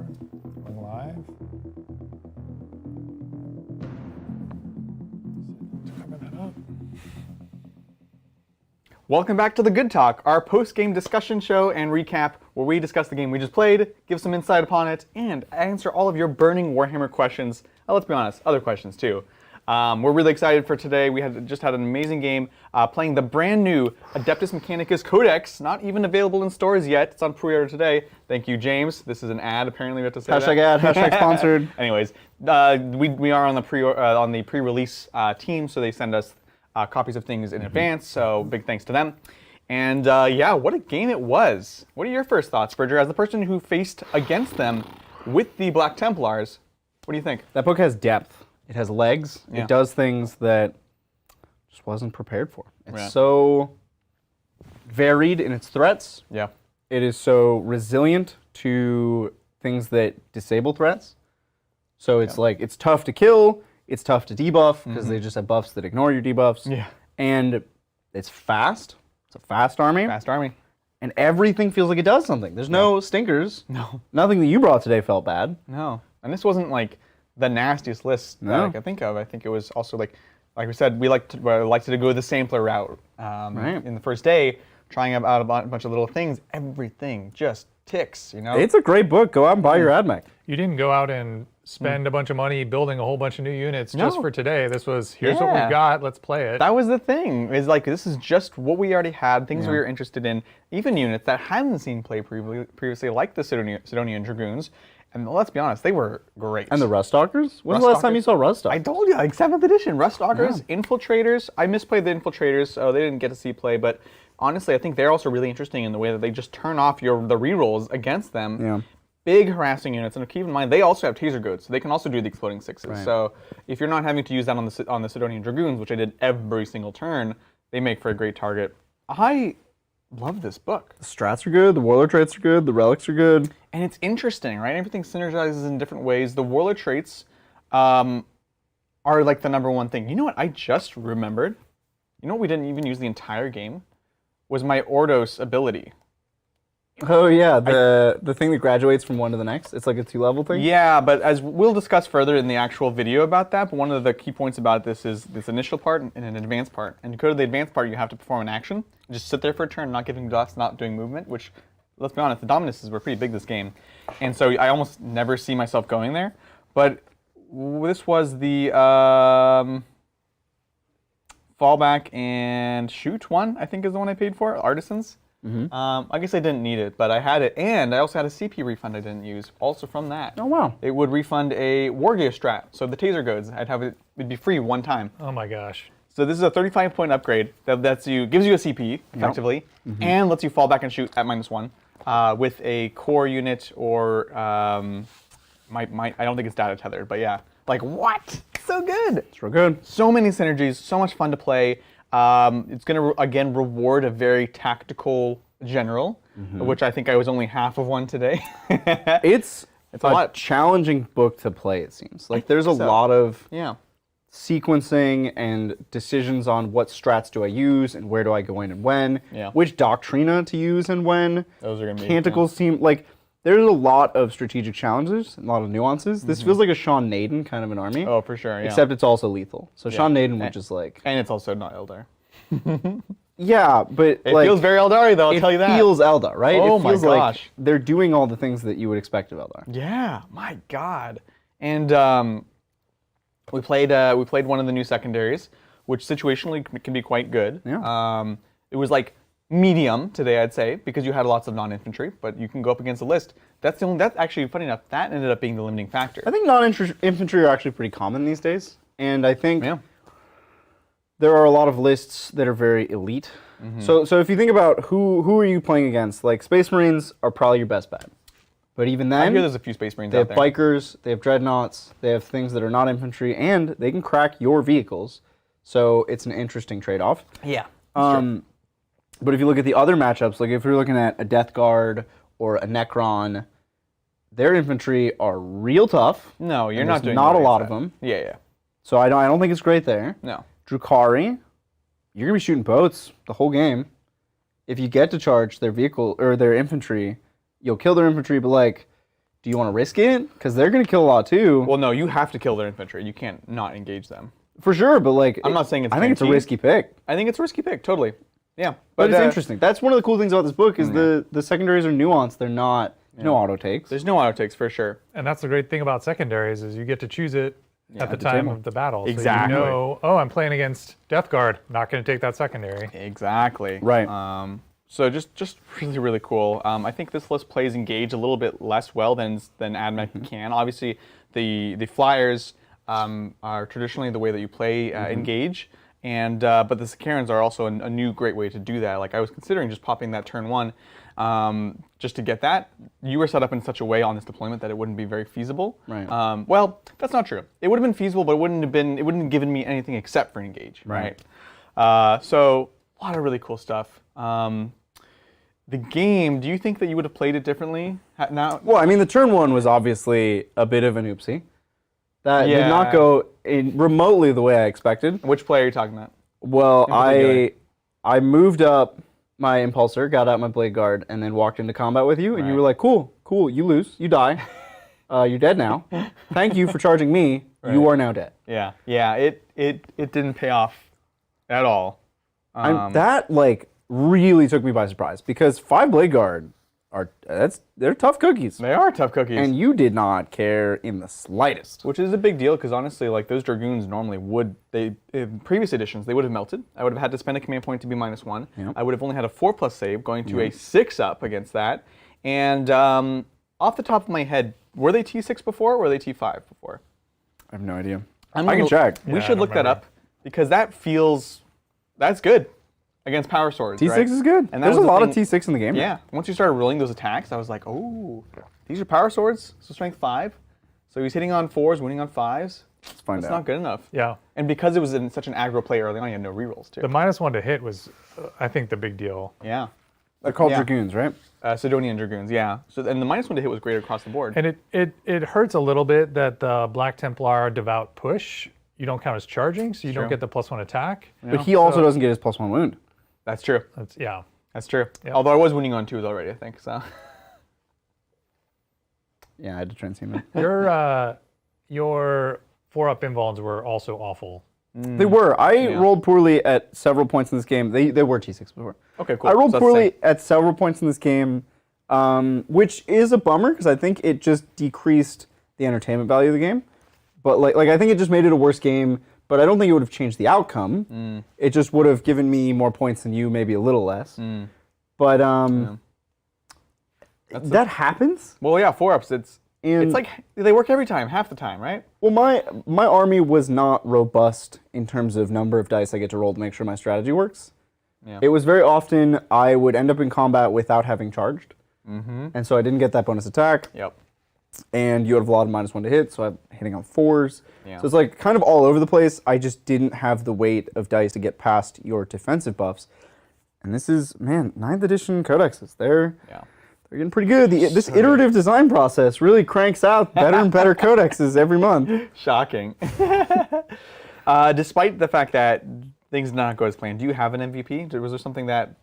Going live. Coming that up. Welcome back to The Good Talk, our post-game discussion show and recap where we discuss the game we just played, give some insight upon it, and answer all of your burning Warhammer questions. Let's be honest, other questions too. We're really excited for today. We just had an amazing game playing the brand new Adeptus Mechanicus codex, not even available in stores yet. It's on pre-order today. Thank you, James. This is an ad, apparently we have to say Hashtag that. ad, hashtag sponsored. Anyways, we are on the pre-release team, so they send us copies of things in advance, so big thanks to them. And yeah, what a game it was. What are your first thoughts, Bridger, as the person who faced against them with the Black Templars? What do you think? That book has depth. It has legs. Yeah. It does things that just wasn't prepared for. It's Yeah. so varied in its threats. Yeah. It is so resilient to things that disable threats. So it's like, it's tough to kill, it's tough to debuff, because they just have buffs that ignore your debuffs. Yeah. And it's fast. It's a fast army. Fast army. And everything feels like it does something. There's no stinkers. No. Nothing that you brought today felt bad. No. And this wasn't like the nastiest list that I can think of. I think it was also like we said, we liked to go the sampler route in the first day, trying out a bunch of little things. Everything just ticks, you know? It's a great book. Go out and buy your AdMech. You didn't go out and spend a bunch of money building a whole bunch of new units just for today. This was, here's what we've got, let's play it. That was the thing, is like, this is just what we already had, things we were interested in, even units that hadn't seen play previously, like the Sidonian Dragoons. And let's be honest, they were great. And the Ruststalkers? When's the last time you saw Ruststalkers? I told you, like 7th edition, Ruststalkers, Infiltrators. I misplayed the Infiltrators, so they didn't get to see play, but honestly, I think they're also really interesting in the way that they just turn off the rerolls against them. Yeah. Big harassing units, and keep in mind, they also have taser goads, so they can also do the exploding sixes. Right. So if you're not having to use that on the Sidonian Dragoons, which I did every single turn, they make for a great target. I love this book. The strats are good, the warlord traits are good, the relics are good. And it's interesting, right? Everything synergizes in different ways. The warlord traits are like the #1 thing. You know what I just remembered? You know what we didn't even use the entire game? Was my Ordos ability. Oh yeah, the thing that graduates from one to the next. It's like a 2-level thing? Yeah, but as we'll discuss further in the actual video about that, but one of the key points about this is this initial part and an advanced part. And to go to the advanced part, you have to perform an action. Just sit there for a turn, not giving dots, not doing movement, which, let's be honest, the Dominuses were pretty big this game. And so I almost never see myself going there. But this was the fallback and shoot one, I think is the one I paid for, Artisans. I guess I didn't need it, but I had it, and I also had a CP refund I didn't use, also from that. Oh wow. It would refund a Wargear strat, so the taser goads, it'd be free one time. Oh my gosh. So this is a 35-point upgrade that gives you a CP, effectively, and lets you fall back and shoot at -1 with a core unit or, I don't think it's data tethered, but yeah. Like, what? So good. It's real good. So many synergies, so much fun to play. It's going to, again, reward a very tactical general, which I think I was only half of one today. It's a lot. challenging book to play, it seems. Like, there's a lot of sequencing and decisions on what strats do I use and where do I go in and when, which Doctrina to use and when. Those are going to be... Canticles seem... Like, there's a lot of strategic challenges, a lot of nuances. This feels like a Sean Naden kind of an army. Oh, for sure, yeah. Except it's also lethal. So Sean Naden would just like... And it's also not Eldar. Yeah, but it like... feels very Eldar, though, I'll tell you that. It feels Eldar, right? Oh it feels my gosh. like they're doing all the things that you would expect of Eldar. Yeah, my God. And we played one of the new secondaries, which situationally can be quite good. Yeah. It was like medium today, I'd say, because you had lots of non-infantry, but you can go up against a list. That's actually, funny enough, that ended up being the limiting factor. I think non-infantry are actually pretty common these days. And I think there are a lot of lists that are very elite. So if you think about who are you playing against, like Space Marines are probably your best bet. But even then, I hear there's a few Space Marines they out have there. bikers, they have dreadnoughts, they have things that are not infantry, and they can crack your vehicles. So it's an interesting trade-off. Yeah. But if you look at the other matchups, like if you're looking at a Death Guard or a Necron, their infantry are real tough. No, you're not doing not a great lot with of them. Yeah, yeah. So I don't think it's great there. No. Drukhari, you're gonna be shooting boats the whole game. If you get to charge their vehicle or their infantry, you'll kill their infantry. But like, do you want to risk it? Because they're going to kill a lot too. Well, no, you have to kill their infantry. You can't not engage them. For sure, but like... I'm not saying it's I think it's a risky pick. I think it's a risky pick, totally. Yeah. But it's interesting. That's one of the cool things about this book is the secondaries are nuanced. They're not... No auto takes. There's no auto takes for sure. And that's the great thing about secondaries is you get to choose it at the time of the battle. Exactly. So you know, oh, I'm playing against Death Guard. Not going to take that secondary. Exactly. Right. So just really, really cool. I think this list plays Engage a little bit less well than AdMech can. Obviously, the Flyers are traditionally the way that you play Engage, and but the Sicarans are also a new great way to do that. Like I was considering just popping that turn 1 just to get that. You were set up in such a way on this deployment that it wouldn't be very feasible. Right. Well, that's not true. It would have been feasible, but it wouldn't have given me anything except for Engage. Right. So a lot of really cool stuff. The game, do you think that you would have played it differently now? Well, I mean, the turn 1 was obviously a bit of an oopsie. That did not go remotely the way I expected. Which player are you talking about? Well, I moved up my Impulsor, got out my Blade Guard, and then walked into combat with you, and you were like, cool, you lose, you die. You're dead now. Thank you for charging me. Right. You are now dead. Yeah, it didn't pay off at all. That like really took me by surprise because 5 Blade Guard they're tough cookies. They are tough cookies. And you did not care in the slightest. Which is a big deal because honestly, like those Dragoons normally in previous editions, they would have melted. I would have had to spend a command point to be -1. Yep. I would have only had a 4+ save going to a 6+ against that. And off the top of my head, were they T6 before or were they T5 before? I have no idea. I can check. We should look that up because that's good. Against power swords, T6 is good. And there's a lot of T6 in the game. Yeah. Once you started rolling those attacks, I was like, oh, these are power swords, so strength 5. So he's hitting on 4s, winning on 5s. Let's find out. That's not good enough. Yeah. And because it was in such an aggro play early on, he had no rerolls too. The -1 to hit was, I think, the big deal. Yeah. They're called Dragoons, right? Sidonian Dragoons, yeah. So and the -1 to hit was great across the board. And it hurts a little bit that the Black Templar Devout push, you don't count as charging, so you don't get the +1 attack. But he also doesn't get his +1 wound. That's true. That's true. Yep. Although I was winning on 2s already, I think, so. Yeah, I had to transcend it. Your 4+ invulns were also awful. They were. I rolled poorly at several points in this game. They were T6 before. Okay, cool. I rolled poorly at several points in this game, which is a bummer because I think it just decreased the entertainment value of the game. But like I think it just made it a worse game. But I don't think it would have changed the outcome. It just would have given me more points than you, maybe a little less. But that happens. Well, yeah, 4+. It's like they work every time, half the time, right? Well, my army was not robust in terms of number of dice I get to roll to make sure my strategy works. Yeah. It was very often I would end up in combat without having charged, and so I didn't get that bonus attack. Yep. And you would have a lot of -1 to hit, so I'm hitting on 4s. Yeah. So it's like kind of all over the place. I just didn't have the weight of dice to get past your defensive buffs. And this is, man, 9th edition codexes. They're getting pretty good. This iterative design process really cranks out better and better codexes every month. Shocking. Despite the fact that things did not go as planned, do you have an MVP? Was there something that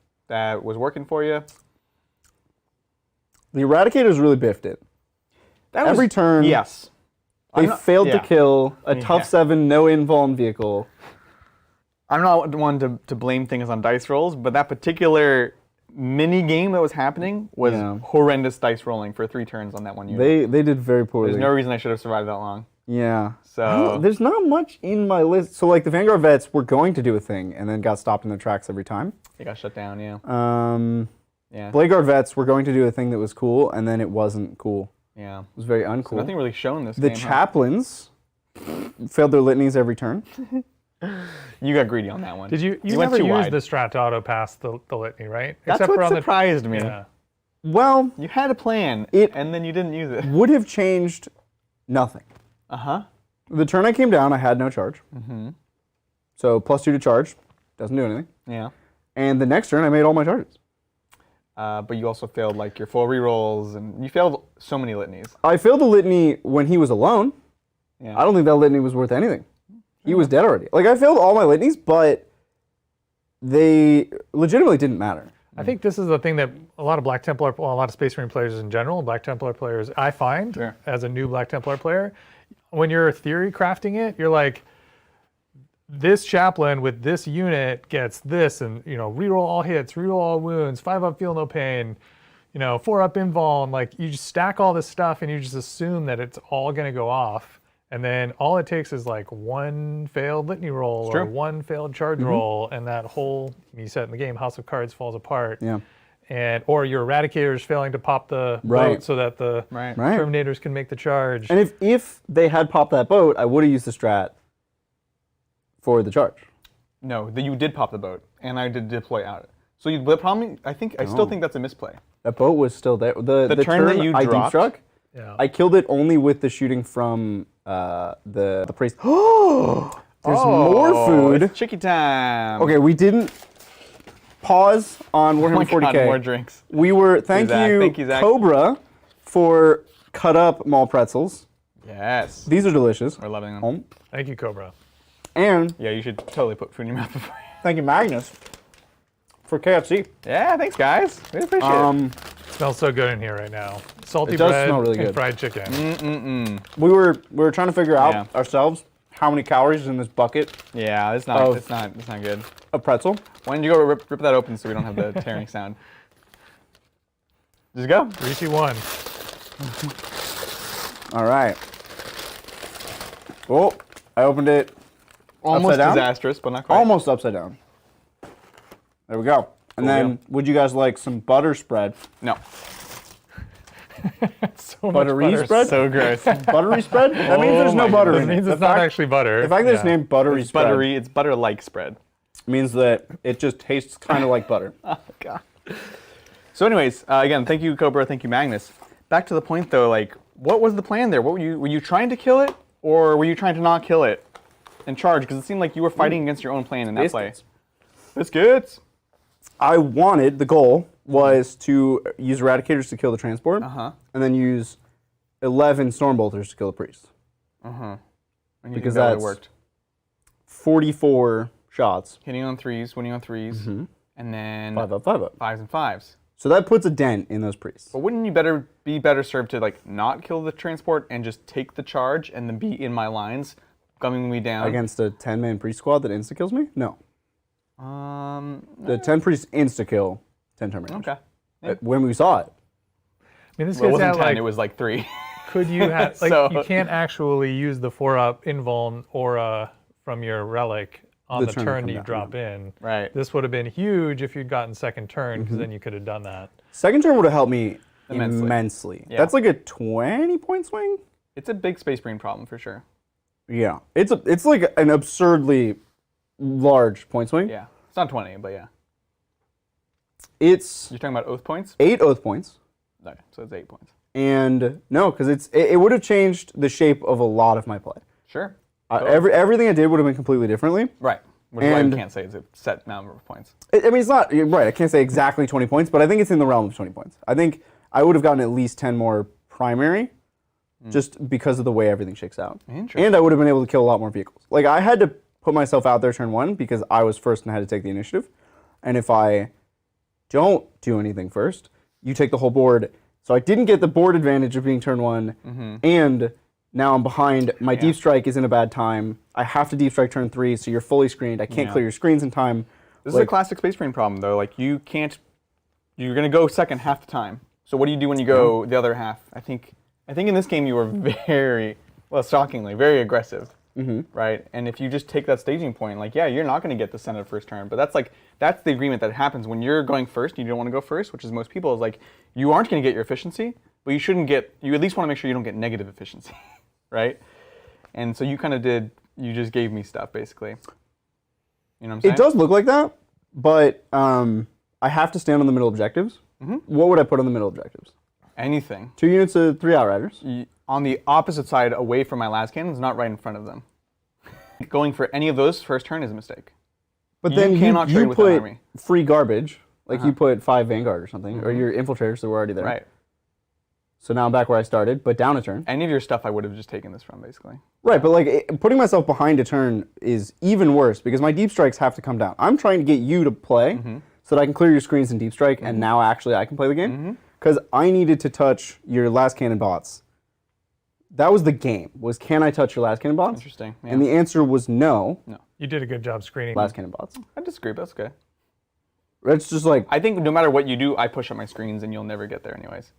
was working for you? The Eradicators really biffed it. Every turn, yes. They failed to kill a tough 7 no invuln vehicle. I'm not one to blame things on dice rolls, but that particular mini game that was happening was horrendous dice rolling for 3 turns on that one unit. They did very poorly. There's no reason I should have survived that long. Yeah. So there's not much in my list. So like the Vanguard vets were going to do a thing and then got stopped in their tracks every time. They got shut down, yeah. Blade Guard vets were going to do a thing that was cool and then it wasn't cool. Yeah. It was very uncool. So nothing really shown this game. The chaplains failed their litanies every turn. You got greedy on that one. Did you never used the strat to auto pass the litany, right? That's Except what surprised me. Yeah. Well, you had a plan, and then you didn't use it. Would have changed nothing. The turn I came down, I had no charge. So +2 to charge, doesn't do anything. Yeah. And the next turn, I made all my charges. But you also failed like your full rerolls, and you failed so many litanies. I failed the litany when he was alone. Yeah. I don't think that litany was worth anything. He was dead already. Like I failed all my litanies, but they legitimately didn't matter. I think this is the thing that a lot of Black Templar, well, a lot of Space Marine players in general, Black Templar players, I find as a new Black Templar player, when you're theory crafting it, you're like, this chaplain with this unit gets this, and reroll all hits, reroll all wounds, 5-up feel no pain, 4-up invuln. Like you just stack all this stuff and you just assume that it's all going to go off, and then all it takes is like one failed litany roll or one failed charge roll, and that whole you said in the game House of Cards falls apart. Yeah. And or your Eradicators failing to pop the boat so that the Terminators can make the charge. And if they had popped that boat, I would have used the strat for the charge. No, you did pop the boat, and I did deploy out. So the problem, I still think that's a misplay. That boat was still there. The turn that you I dropped, deep-struck, I killed it only with the shooting from the priest. Oh, there's more food. It's chicky time. Okay, we didn't pause on Warhammer 40K. God, more drinks. We were thank you Zach. Cobra for cut up mall pretzels. Yes. These are delicious. We're loving them. Thank you, Cobra. And yeah, you should totally put food in your mouth before. Thank you, Magnus, for KFC. Yeah, thanks, guys. We appreciate it. Smells so good in here right now. Salty It does bread smell really and good. fried chicken. We were trying to figure out ourselves how many calories is in this bucket Yeah, it's not good. of pretzel. Why don't you go rip that open so we don't have the tearing sound? Just go. 3, 2, 1. All right. Oh, I opened it. Almost upside down? disastrous, but not quite. Almost upside down. There we go. And then, would you guys like some butter spread? No. So Buttery much butter. spread? So gross. Buttery spread? That means there's no my butter It in it. means The it's not fact- actually butter. The fact that it's named buttery It's spread buttery. It's butter-like spread. means that it just tastes kind of like butter. Oh, God. So anyways, again, thank you, Cobra. Thank you, Magnus. Back to the point, though, like, what was the plan there? What were you trying to kill it, or were you trying to not kill it and charge? Because it seemed like you were fighting against your own plan in that play. Biscuits. The goal was to use Eradicators to kill the transport, and then use 11 Stormbolters to kill the priest. And you Because think that that's worked. 44 shots. Hitting on threes, winning on threes, and then 5 up, 5 up. fives and fives. So that puts a dent in those priests. But wouldn't you be better served to like not kill the transport and just take the charge and then be in my lines, gumming me down? Against a 10-man priest squad that insta-kills me? No. The 10 priests insta-kill 10 Terminators. Okay. When we saw it. I mean, this Well, it gets wasn't at 10, like, it was like 3. could you have, like, So- you can't actually use the 4-up invuln aura from your relic on The the turn turn come that you down, drop in. Right. This would have been huge if you'd gotten second turn, because then you could have done that. Second turn would have helped me Immensely. immensely. Yeah. That's like a 20-point swing? It's a big Space Marine problem for sure. Yeah. It's like an absurdly large point swing. Yeah. It's not 20, but yeah. It's You're talking about oath points? 8 oath points. Okay, so it's 8 points. And no, because it would have changed the shape of a lot of my play. Sure. Everything I did would have been completely differently. Right. Which is why you And- can't say it's a set number of points. I mean, it's not, you're right, I can't say exactly 20 points, but I think it's in the realm of 20 points. I think I would have gotten at least 10 more primary, just because of the way everything shakes out. Interesting. And I would have been able to kill a lot more vehicles. Like, I had to put myself out there turn 1 because I was first and had to take the initiative. And if I don't do anything first, you take the whole board. So I didn't get the board advantage of being turn 1, and now I'm behind. My deep strike is in a bad time. I have to deep strike turn 3, so you're fully screened. I can't clear your screens in time. This is a classic Space Marine problem, though. Like, you can't... You're going to go second half the time. So what do you do when you go the other half? I think in this game you were very, well, shockingly, very aggressive. Right? And if you just take that staging point, like, yeah, you're not going to get the Senate first turn. But that's the agreement that happens when you're going first and you don't want to go first, which is most people, is like, you aren't going to get your efficiency, but you at least want to make sure you don't get negative efficiency. Right? And so you kind of you just gave me stuff, basically. You know what I'm saying? It does look like that, but I have to stand on the middle objectives. What would I put on the middle objectives? Anything. 2 units of 3 Outriders. On the opposite side, away from my last cannons, not right in front of them. Going for any of those first turn is a mistake. But You then cannot trade you with an put army. free garbage, like you put 5 Vanguard or something, or your infiltrators that were already there. Right. So now I'm back where I started, but down a turn. Any of your stuff I would have just taken this from, basically. Right, but like putting myself behind a turn is even worse because my deep strikes have to come down. I'm trying to get you to play so that I can clear your screens in Deep Strike, and now actually I can play the game. Because I needed to touch your last cannon bots. That was the game, was can I touch your last cannon bots? Interesting. Yeah. And the answer was no. No. You did a good job screening. Last cannon bots. I disagree, but that's okay. It's just like, I think no matter what you do, I push up my screens and you'll never get there anyways.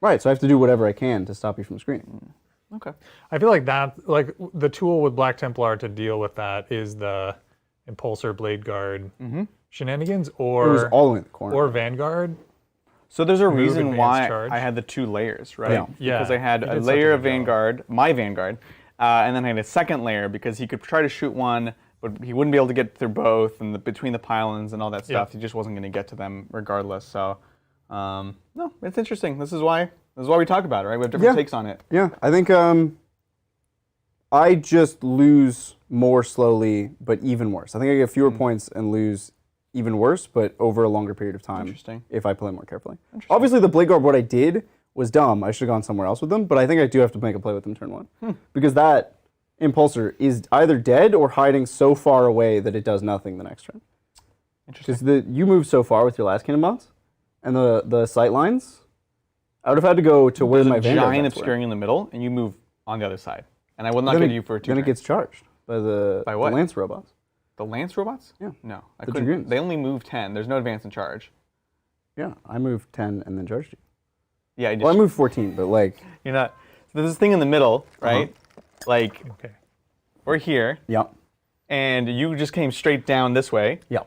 right, so I have to do whatever I can to stop you from screening. Okay. I feel like that, like the tool with Black Templar to deal with that is the Impulsor Blade Guard shenanigans, It was or all the way in the corner. or Vanguard. So there's a Move, reason advance, why charge. I had the 2 layers, right? Yeah. Because I had You a did layer such a of good job. Vanguard, my Vanguard, and then I had a second layer because he could try to shoot one, but he wouldn't be able to get through both, and between the pylons and all that stuff, he just wasn't going to get to them regardless. So, no, it's interesting. This is why we talk about it, right? We have different takes on it. Yeah, I think I just lose more slowly, but even worse. I think I get fewer points and lose even worse, but over a longer period of time. Interesting. If I play more carefully. Obviously, the Blade Guard, what I did was dumb. I should have gone somewhere else with them, but I think I do have to make a play with them turn 1. Because that Impulsor is either dead or hiding so far away that it does nothing the next turn. Interesting. Because you move so far with your last cannon bots, and the sight lines, I would have had to go to where my There's a Vanguard giant bats were. obscuring in the middle, and you move on the other side. And I will not Then get it- you for 2 Then it turns. gets charged by the what? Lance robots. The Lance robots? Yeah. No, I The couldn't. Dragoons. They only move 10. There's no advance and charge. Yeah, I moved 10 and then charged you. Yeah, I just, Well, I moved 14, but like, you're not. So there's this thing in the middle, right? Like, Okay. we're here, yeah, and you just came straight down this way. yeah,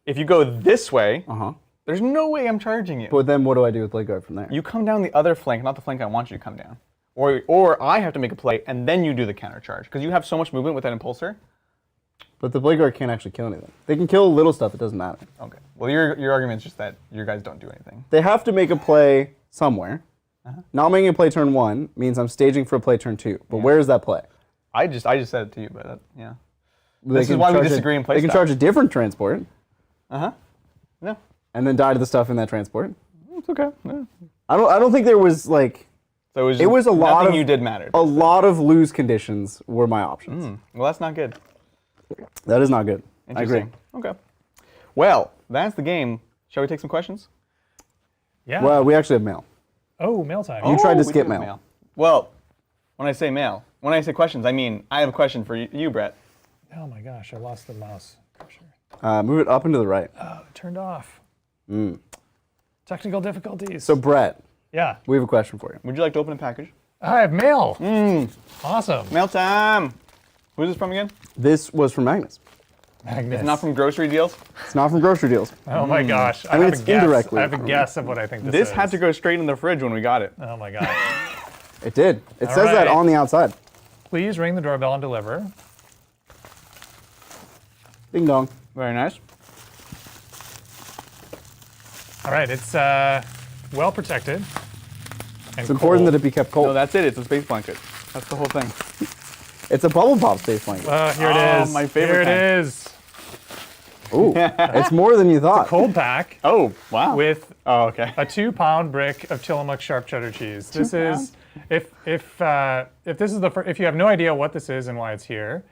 If you go this way, uh-huh. there's no way I'm charging you. But then what do I do with Blade Guard from there? You come down the other flank, not the flank I want you to come down. Or I have to make a play, and then you do the counter charge. Because you have so much movement with that Impulsor. But the Blade Guard can't actually kill anything. They can kill little stuff, it doesn't matter. Okay. Well, your argument is just that your guys don't do anything. They have to make a play somewhere. Not making a play turn 1 means I'm staging for a play turn 2. But where is that play? I just said it to you, but yeah. They This is can why we charge disagree in play They can style. charge a different transport No, and then die to the stuff in that transport. it's okay. Yeah. I don't think there was like So it was a lot nothing of you did mattered. a lot of lose conditions were my options. Well, that's not good. That is not good. I agree. Interesting. Okay. Well, that's the game. Shall we take some questions? Yeah. Well, we actually have mail. Oh, mail time. You tried to we skip do have mail. Well, when I say mail, when I say questions, I mean I have a question for you, Brett. Oh my gosh, I lost the mouse. Sure. Move it up and to the right. Oh, it turned off. Technical difficulties. So Brett, yeah, we have a question for you. Would you like to open a package? I have mail. Awesome. Mail time. Who's this from again? This was from Magnus. Magnus. It's not from grocery deals. It's not from grocery deals. Oh my gosh. I mean, have it's a guess. indirectly I have a from- guess of what I think this This is. had to go straight in the fridge when we got it. Oh my gosh. It did. It All says that right. on the outside. Please ring the doorbell and deliver. Ding dong. Very nice. All right, it's well protected. And It's important that it be kept No, cold. that's it. It's a space blanket. That's the whole thing. It's a bubble pop space blanket. Here it Oh, is. my favorite Here it kind. is. Ooh, it's more than you thought. Cold pack Oh, wow. with Oh, okay. a 2-pound brick of Tillamook sharp cheddar cheese. This is if this is if you have no idea what this is and why it's here.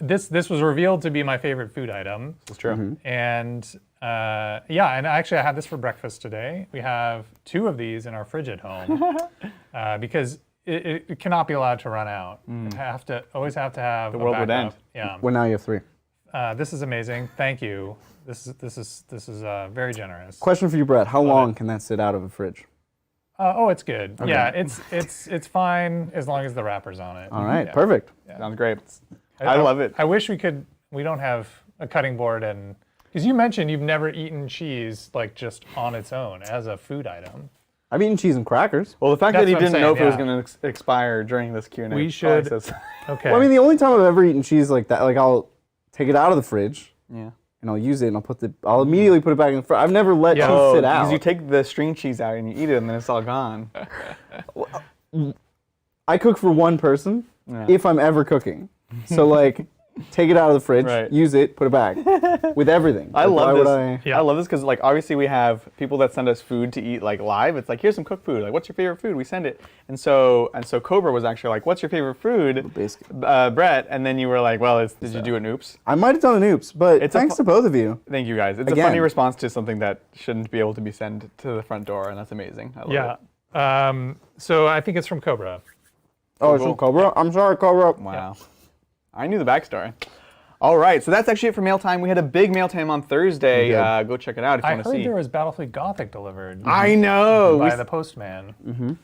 This was revealed to be my favorite food item. That's true. And yeah, and actually I had this for breakfast today. We have 2 of these in our fridge at home because it cannot be allowed to run out. Always have to have the world would end. Yeah. Well, now you have 3. This is amazing. Thank you. This is very generous. Question for you, Brett. How long can that sit out of a fridge? Oh, it's good. Yeah, it's fine as long as the wrapper's on it. All right, Yeah. perfect. Sounds great. I love it. I wish we don't have a cutting board and because you mentioned you've never eaten cheese like just on its own as a food item. I've eaten cheese and crackers. Well, the fact That's that he what I'm didn't know if it was saying, going to expire during this Q&A. We should- process. Okay. Well, I mean, the only time I've ever eaten cheese like that, like I'll take it out of the fridge Yeah. and I'll use it and I'll immediately put it back in the fridge. I've never let Yeah. cheese sit out. Because you take the string cheese out and you eat it and then it's all gone. I cook for one person Yeah. if I'm ever cooking. So like, take it out of the fridge, Right. use it, put it back with everything. I Like, love why this. would Yeah. I love this because like obviously we have people that send us food to eat like live. It's like here's some cooked food. Like what's your favorite food? We send it. And so Cobra was actually like, what's your favorite food? Basically. Brett. And then you were like, well, did you do an oops? I might have done an oops, but It's a thanks to both of you. Thank you guys. It's a Again. funny response to something that shouldn't be able to be sent to the front door, and that's amazing. I love Yeah. it. So I think it's from Cobra. Oh, it's from Cobra? I'm sorry, Cobra. Wow. I knew the backstory. All right, so that's actually it for mail time. We had a big mail time on Thursday. Go check it out if you I want to heard see. there was Battlefleet Gothic delivered I know. by the postman.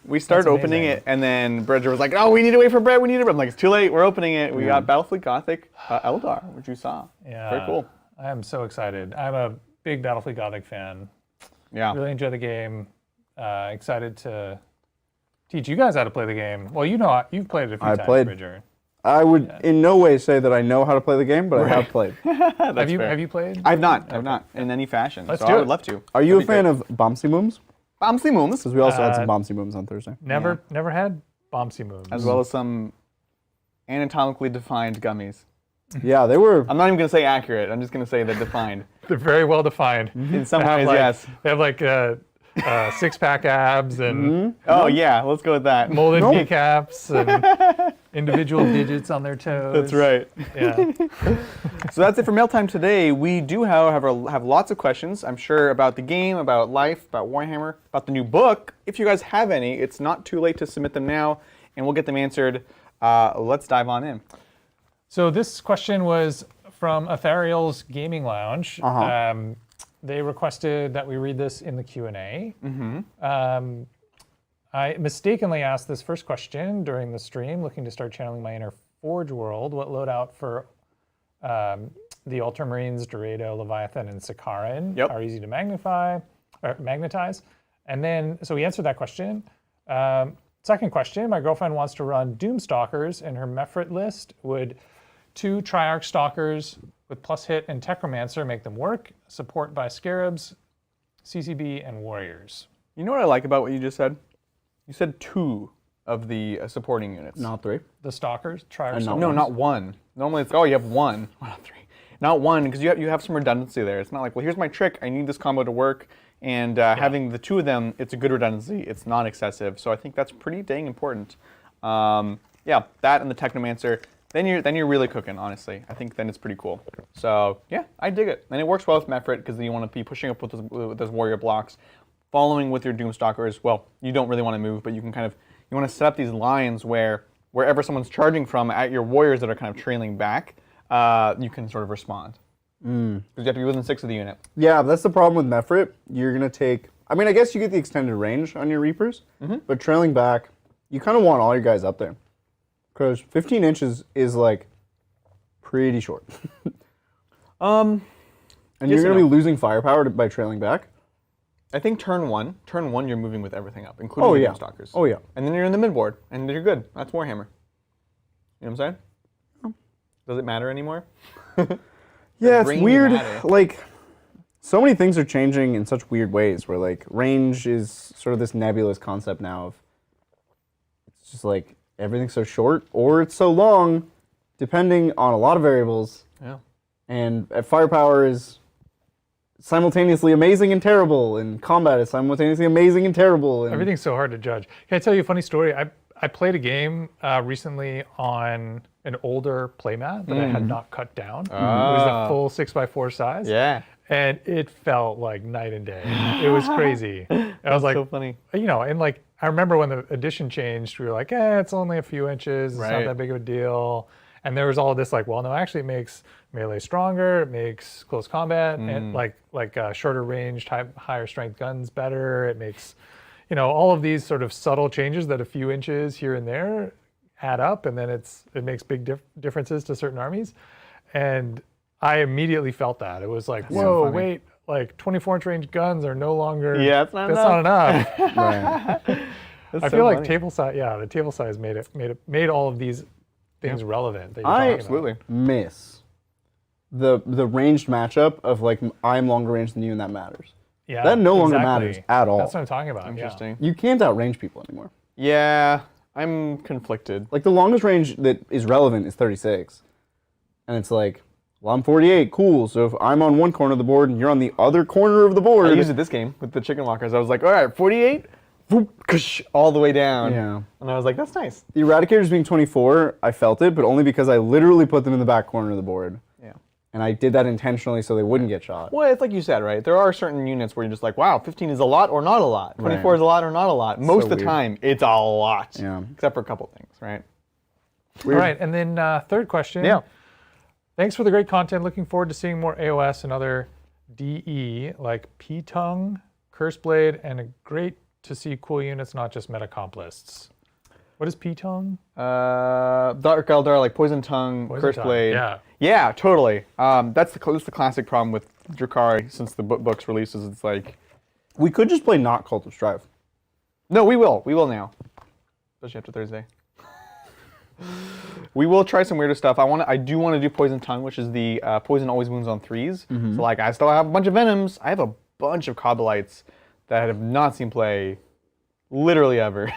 We started That's opening amazing. it, and then Bridger was like, "Oh, we need to wait for Brett. We need to." I'm like, "It's too late. We're opening it." We got Battlefleet Gothic Eldar, which you saw. Yeah. Very cool. I am so excited. I'm a big Battlefleet Gothic fan. Yeah. Really enjoy the game. Excited to teach you guys how to play the game. Well, you know, you've played it a few I times, played. Bridger. I would in no way say that I know how to play the game, but I have played. Have you fair. played? I've not in any fashion. Let's so do I it. would love to. Are you a That'd be fan great. of Bombsy Mooms? Bombsy Mooms? Because we also had some Bombsy Mooms on Thursday. Never had Bombsy moves. As well as some anatomically defined gummies. Yeah, they were. I'm not even going to say accurate. I'm just going to say they're defined. They're very well defined. In some They have ways, like- yes. They have like six-pack abs and Oh, yeah. Let's go with that. molded kneecaps and individual digits on their toes. That's right. Yeah. So that's it for mail time today. We do, however, have lots of questions, I'm sure, about the game, about life, about Warhammer, about the new book. If you guys have any, it's not too late to submit them now, and we'll get them answered. Let's dive on in. So this question was from Ethereal's Gaming Lounge. They requested that we read this in the Q&A. I mistakenly asked this first question during the stream, looking to start channeling my inner Forge world. What loadout for the Ultramarines, Dorado, Leviathan, and Sakaran are easy to magnetize? And then, so we answered that question. Second question, my girlfriend wants to run Doomstalkers in her Mephrit list. Would 2 Triarch Stalkers with plus hit and Techromancer make them work? Support by Scarabs, CCB, and Warriors. You know what I like about what you just said? You said 2 of the supporting units. Not 3. The Stalkers, Triarch not Stalkers. No, not 1. Normally it's, you have 1. Why not 3? Not 1, because you have some redundancy there. It's not like, well, here's my trick. I need this combo to work. And having the 2 of them, it's a good redundancy. It's not excessive. So I think that's pretty dang important. Yeah, that and the Technomancer. Then you're really cooking, honestly. I think then it's pretty cool. So yeah, I dig it. And it works well with Mephrit because you want to be pushing up with those warrior blocks, following with your Doomstalkers. Well, you don't really want to move, but you can you want to set up these lines where wherever someone's charging from at your warriors that are kind of trailing back, you can sort of respond. Because you have to be within 6 of the unit. Yeah, that's the problem with Mephrit. You're going to take... I mean, I guess you get the extended range on your Reapers, but trailing back, you kind of want all your guys up there. Because 15 inches is, like, pretty short. And you're going to be losing firepower by trailing back. I think turn one, you're moving with everything up, including the Doomstalkers. Oh, yeah. And then you're in the midboard, and you're good. That's Warhammer. You know what I'm saying? Does it matter anymore? Yeah, it's range weird. matter. Like, so many things are changing in such weird ways where, like, range is sort of this nebulous concept now of it's just like everything's so short or it's so long, depending on a lot of variables. Yeah. And firepower is simultaneously amazing and terrible, and combat is simultaneously amazing and terrible. And Everything's so hard to judge. Can I tell you a funny story? I played a game recently on an older playmat that I had not cut down. It was a full 6x4 size. Yeah. And it felt like night and day. It was crazy. I was like, so funny. You know, and like, I remember when the edition changed, we were like, it's only a few inches. It's not that big of a deal. And there was all this like, well, no, actually it makes melee stronger. It makes close combat and like shorter range, higher strength guns better. It makes, you know, all of these sort of subtle changes that a few inches here and there add up, and then it makes big differences to certain armies. And I immediately felt that. It was like, whoa, wait, like 24-inch range guns are no longer. Yeah, that's not enough. right. I feel like table size. Yeah, the table size made all of these things relevant. That you're talking about. Absolutely. Miss the ranged matchup of like I'm longer range than you and that matters. Yeah, that no longer matters at all. That's what I'm talking about. Interesting. You can't outrange people anymore. Yeah, I'm conflicted. Like the longest range that is relevant is 36. And it's like, well, I'm 48, cool. So if I'm on one corner of the board and you're on the other corner of the board. I used it this game with the chicken walkers. I was like, all right, 48, all the way down. Yeah. And I was like, that's nice. The Eradicators being 24, I felt it, but only because I literally put them in the back corner of the board. Yeah. And I did that intentionally so they wouldn't get shot. Well, it's like you said, right? There are certain units where you're just like, wow, 15 is a lot or not a lot. 24 is a lot or not a lot. Most of the time, it's a lot. Yeah. Except for a couple things, right? All right, and then third question. Yeah. Thanks for the great content. Looking forward to seeing more AOS and other DE like P-Tongue, Curseblade, and great to see cool units, not just meta comp lists. What is P-Tongue? Dark Eldar, like Poison Tongue, Curseblade. Yeah. Yeah, totally. That's the classic problem with Drukhari since the book's releases. It's like, We could just play not Cult of Strife. no, we will. We will now. Especially after Thursday. We will try some weirder stuff. I do want to do Poison Tongue, which is the poison always wounds on 3s. So like, I still have a bunch of Venoms. I have a bunch of Cobalites that have not seen play literally ever.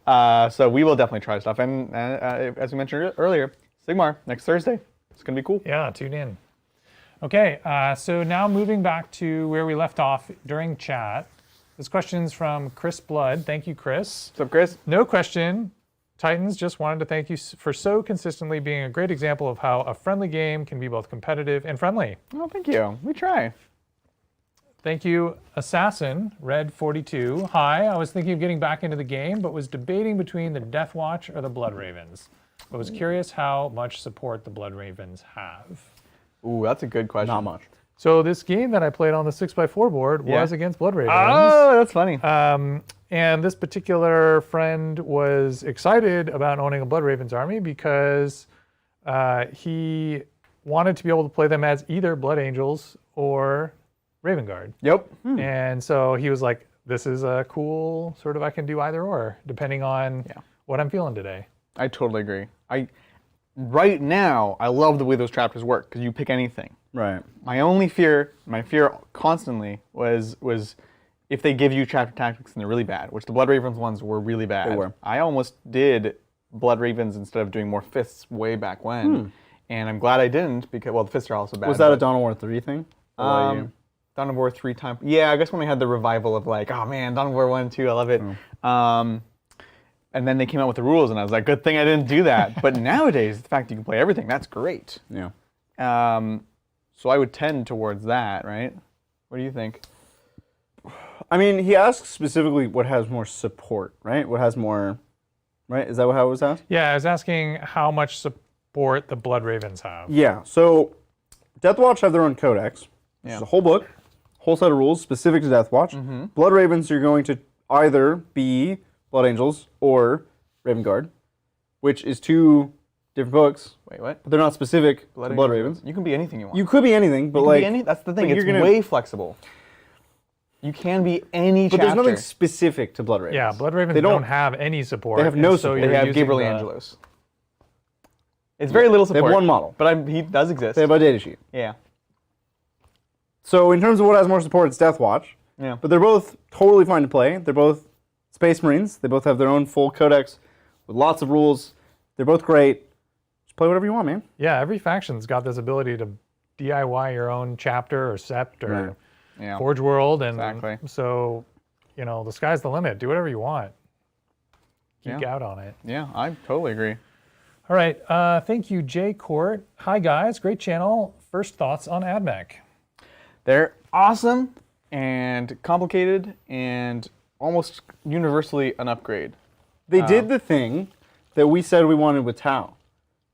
So we will definitely try stuff. And as we mentioned earlier, Sigmar next Thursday. It's gonna be cool. Yeah, tune in. Okay, so now moving back to where we left off during chat. This question's from Chris Blood. Thank you, Chris. What's up, Chris? No question. Titans, just wanted to thank you for so consistently being a great example of how a friendly game can be both competitive and friendly. Oh, thank you. We try. Thank you, Assassin, Red42. Hi, I was thinking of getting back into the game, but was debating between the Death Watch or the Blood Ravens. But was curious how much support the Blood Ravens have. Ooh, that's a good question. Not much. So this game that I played on the 6x4 board was against Blood Ravens. Oh, that's funny. And this particular friend was excited about owning a Blood Ravens army because he wanted to be able to play them as either Blood Angels or Raven Guard. Yep. And so he was like, this is a cool sort of, I can do either or, depending on what I'm feeling today. I totally agree. Right now, I love the way those chapters work because you pick anything. Right. My only fear, constantly was if they give you chapter tactics and they're really bad, which the Blood Ravens ones were really bad. They were. I almost did Blood Ravens instead of doing more fists way back when, and I'm glad I didn't because, well, the fists are also bad. Was that a Dawn of War 3 thing? Dawn of War 3 time? Yeah, I guess when we had the revival of like, oh man, Dawn of War 1 and 2, I love it. And then they came out with the rules, and I was like, good thing I didn't do that. But nowadays, the fact you can play everything, that's great. Yeah. So I would tend towards that, right? What do you think? I mean, he asks specifically what has more support, right? What has more, right? Is that how it was asked? Yeah, I was asking how much support the Blood Ravens have. Yeah, so Death Watch have their own codex, which is a whole book, whole set of rules specific to Death Watch. Blood Ravens are going to either be Blood Angels or Raven Guard, which is two different books. Wait, what? But they're not specific to Blood Ravens. You can be anything you want. You could be anything, but like... That's the thing, it's way flexible. You can be any But chapter. there's nothing specific to Blood Ravens. Yeah, Blood Ravens don't have any support. They have no and support. They have Gabriel Angelos. It's very little support. They have one model. But he does exist. They have a data sheet. Yeah. So in terms of what has more support, it's Death Watch. Yeah. But they're both totally fine to play. They're both Space Marines. They both have their own full codex with lots of rules. They're both great. Just play whatever you want, man. Yeah, every faction's got this ability to DIY your own chapter or sept or Forge World. And so, you know, the sky's the limit. Do whatever you want. Geek out on it. Yeah, I totally agree. All right. Thank you, Jay Court. Hi, guys. Great channel. First thoughts on AdMech. They're awesome and complicated and almost universally an upgrade. They did the thing that we said we wanted with Tau,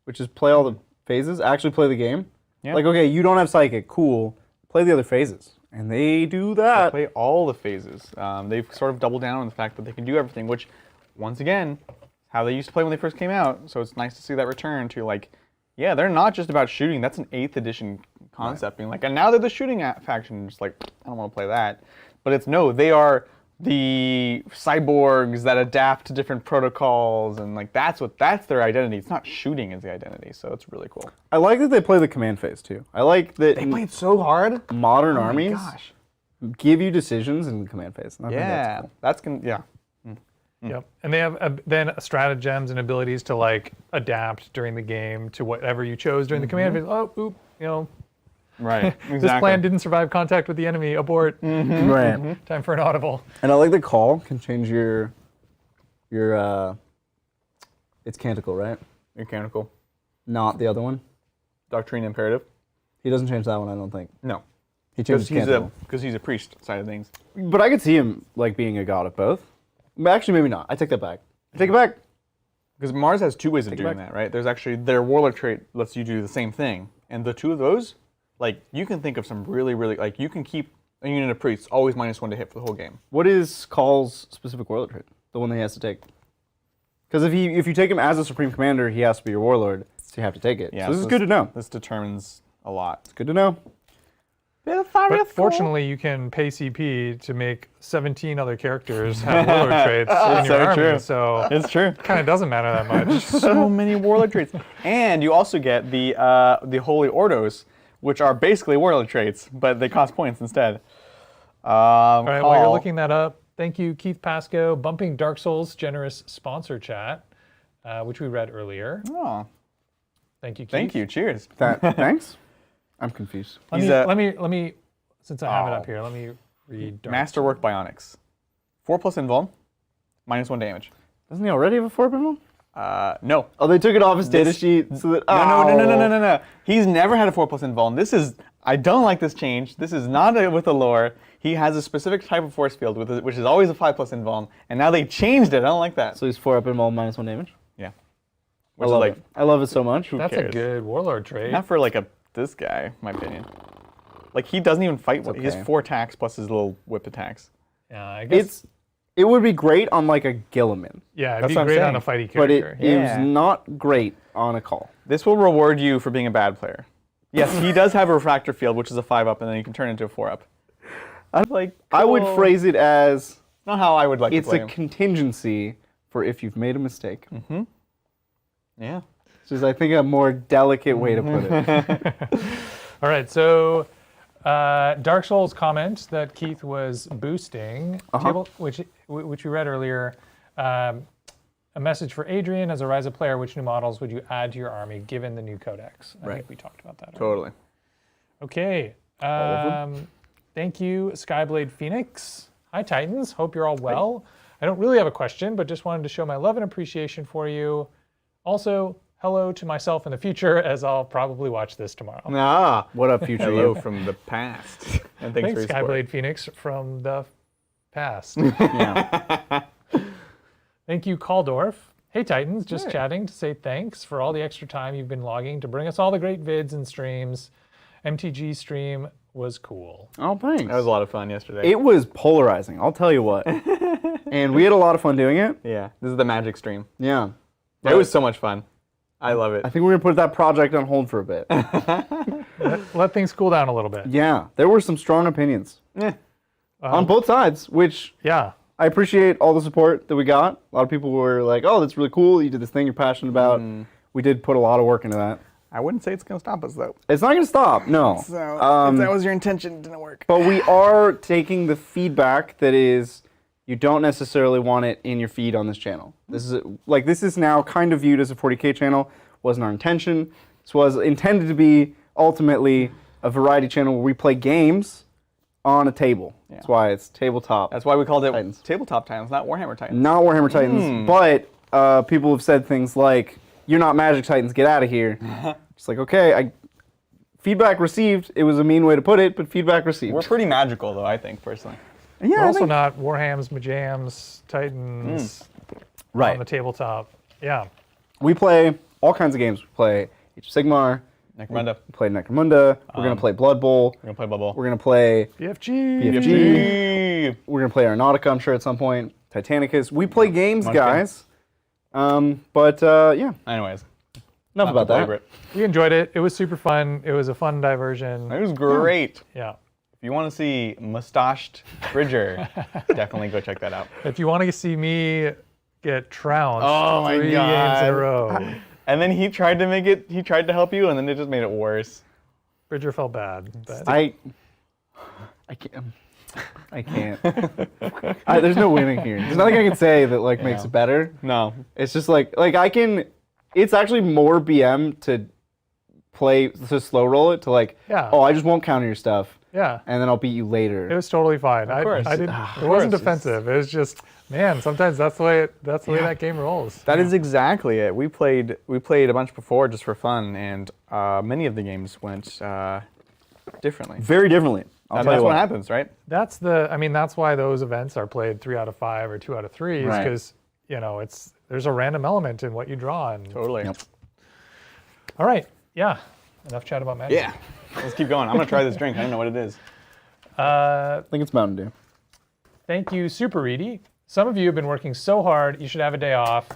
which is play all the phases, actually play the game. Yeah. Like, okay, you don't have Psychic, cool. Play the other phases. And they do that. They play all the phases. They've sort of doubled down on the fact that they can do everything, which, once again, how they used to play when they first came out. So it's nice to see that return to, like, yeah, they're not just about shooting. That's an 8th edition concept. Being like, and now they're the shooting faction. Just like, I don't want to play that. But it's, no, they are the cyborgs that adapt to different protocols, and like that's their identity. It's not shooting as the identity, so it's really cool. I like that they play the command phase too. I like that they played so hard. Modern armies give you decisions in the command phase. Yeah, that's cool. Yep. And they have then stratagems and abilities to like adapt during the game to whatever you chose during the command phase. Oh, oop, Right. Exactly. this plan didn't survive contact with the enemy. Abort. Right. Time for an audible. And I like the call can change your it's canticle, right? Mechanical. Not the other one. Doctrine imperative. He doesn't change that one, I don't think. No. He changes canticle. Because he's a priest side of things. But I could see him like being a god of both. But actually, maybe not. I take that back. I take it back. Because Mars has two ways of Take it doing back. that, right? There's actually their warlord trait lets you do the same thing, and the two of those, like you can think of some really, really like you can keep a unit of priests always -1 to hit for the whole game. What is Call's specific warlord trait? The one that he has to take. Because if you take him as a supreme commander, he has to be your warlord, so you have to take it. Yeah, so this is good to know. This determines a lot. It's good to know. But fortunately, you can pay CP to make 17 other characters have warlord traits in your So army. true. So It's true. it kind of doesn't matter that much. So many warlord traits, and you also get the holy ordos, which are basically warlord traits, but they cost points instead. All right, while you're looking that up, thank you, Keith Pasco, bumping Dark Souls generous sponsor chat, which we read earlier. Oh, Thank you, Keith. thank you. Cheers. Thanks. I'm confused. Let He's me, since I have it up here, let me read Dark Masterwork Bionics. 4+ invuln, -1 damage. Doesn't he already have a 4 pinball? No. Oh, they took it off his data sheet so that. No. He's never had a 4+ invuln. This is. I don't like this change. This is not with the lore. He has a specific type of force field, which is always a 5+ invuln, and now they changed it. I don't like that. So he's 4 up involved -1 damage. Yeah. I love it. I love it so much. That's a cares? good warlord trait. Not for like this guy, in my opinion. Like he doesn't even fight. He has okay. 4 attacks plus his little whip attacks. Yeah, I guess. It would be great on like a Gilliman, Yeah, it'd That's be what I'm great on saying. a fighty but character. it Yeah. is not great on a call. This will reward you for being a bad player. Yes, he does have a refractor field, which is a 5+ and then you can turn into a 4+. I would phrase it as Not how I would like to it's play a him. contingency for if you've made a mistake. Yeah. Which is, I think, a more delicate way to put it. All right, so Dark Souls comment that Keith was boosting, which we read earlier. A message for Adrian as a Rise of player. Which new models would you add to your army given the new codex? I think we talked about that. Totally. Okay. Thank you, Skyblade Phoenix. Hi, Titans. Hope you're all well. I don't really have a question, but just wanted to show my love and appreciation for you. Also, hello to myself in the future, as I'll probably watch this tomorrow. Ah, What up, future hello you? from the past. And thanks Thanks, for your support. Skyblade Phoenix from the past. Yeah. Thank you, Caldorf. Hey, Titans. Just chatting to say thanks for all the extra time you've been logging to bring us all the great vids and streams. MTG stream was cool. Oh, thanks. That was a lot of fun yesterday. It was polarizing, I'll tell you what. And we had a lot of fun doing it. Yeah, this is the magic stream. Yeah. It was so much fun. I love it. I think we're going to put that project on hold for a bit. Let things cool down a little bit. Yeah, there were some strong opinions. On both sides, which Yeah. I appreciate all the support that we got. A lot of people were like, oh, that's really cool. You did this thing you're passionate about. We did put a lot of work into that. I wouldn't say it's going to stop us, though. It's not going to stop, no. So if that was your intention, it didn't work. But we are taking the feedback that is, you don't necessarily want it in your feed on this channel. This is now kind of viewed as a 40K channel. Wasn't our intention. This was intended to be ultimately a variety channel where we play games on a table. Yeah. That's why it's Tabletop. That's why we called it Titans. Tabletop Titans, not Warhammer Titans. Not Warhammer Titans, but people have said things like, you're not Magic Titans, get out of here. It's like, okay, feedback received. It was a mean way to put it, but feedback received. We're pretty magical, though, I think, personally. Yeah, We're also not Warhams, Majams, Titans on the tabletop. Yeah. We play all kinds of games. We play Age of Sigmar. Necromunda. We play Necromunda. We're going to play Blood Bowl. We're going to play Bubble. We're going to play BFG. BFG. We're going to play Aeronautica, I'm sure, at some point. Titanicus. We play games, guys. Yeah. Anyways. Enough about that. We enjoyed it. It was super fun. It was a fun diversion. It was great. Yeah. If you want to see mustached Bridger, definitely go check that out. If you want to see me get trounced Oh my 3 games in God. a row, And then he tried to help you, and then it just made it worse. Bridger felt bad. But I can't. I can't. There's no winning here. There's nothing I can say that like makes it better. No. It's just like I can. It's actually more BM to play to slow roll it to like. Yeah. Oh, I just won't counter your stuff. Yeah. And then I'll beat you later. It was totally fine. I didn't. It wasn't defensive. It was just, man. Sometimes that's the way. That's the way that game rolls. That is exactly it. We played a bunch before just for fun, and many of the games went differently. Very differently. And that's what happens, right? That's the. I mean, that's why those events are played 3 out of 5 or 2 out of 3, Right. because there's a random element in what you draw. And Totally. Yep. all right. Yeah. Enough chat about Magic. Yeah. Let's keep going. I'm gonna try this drink. I don't know what it is. I think it's Mountain Dew. Thank you, Super Reedy. Some of you have been working so hard, you should have a day off.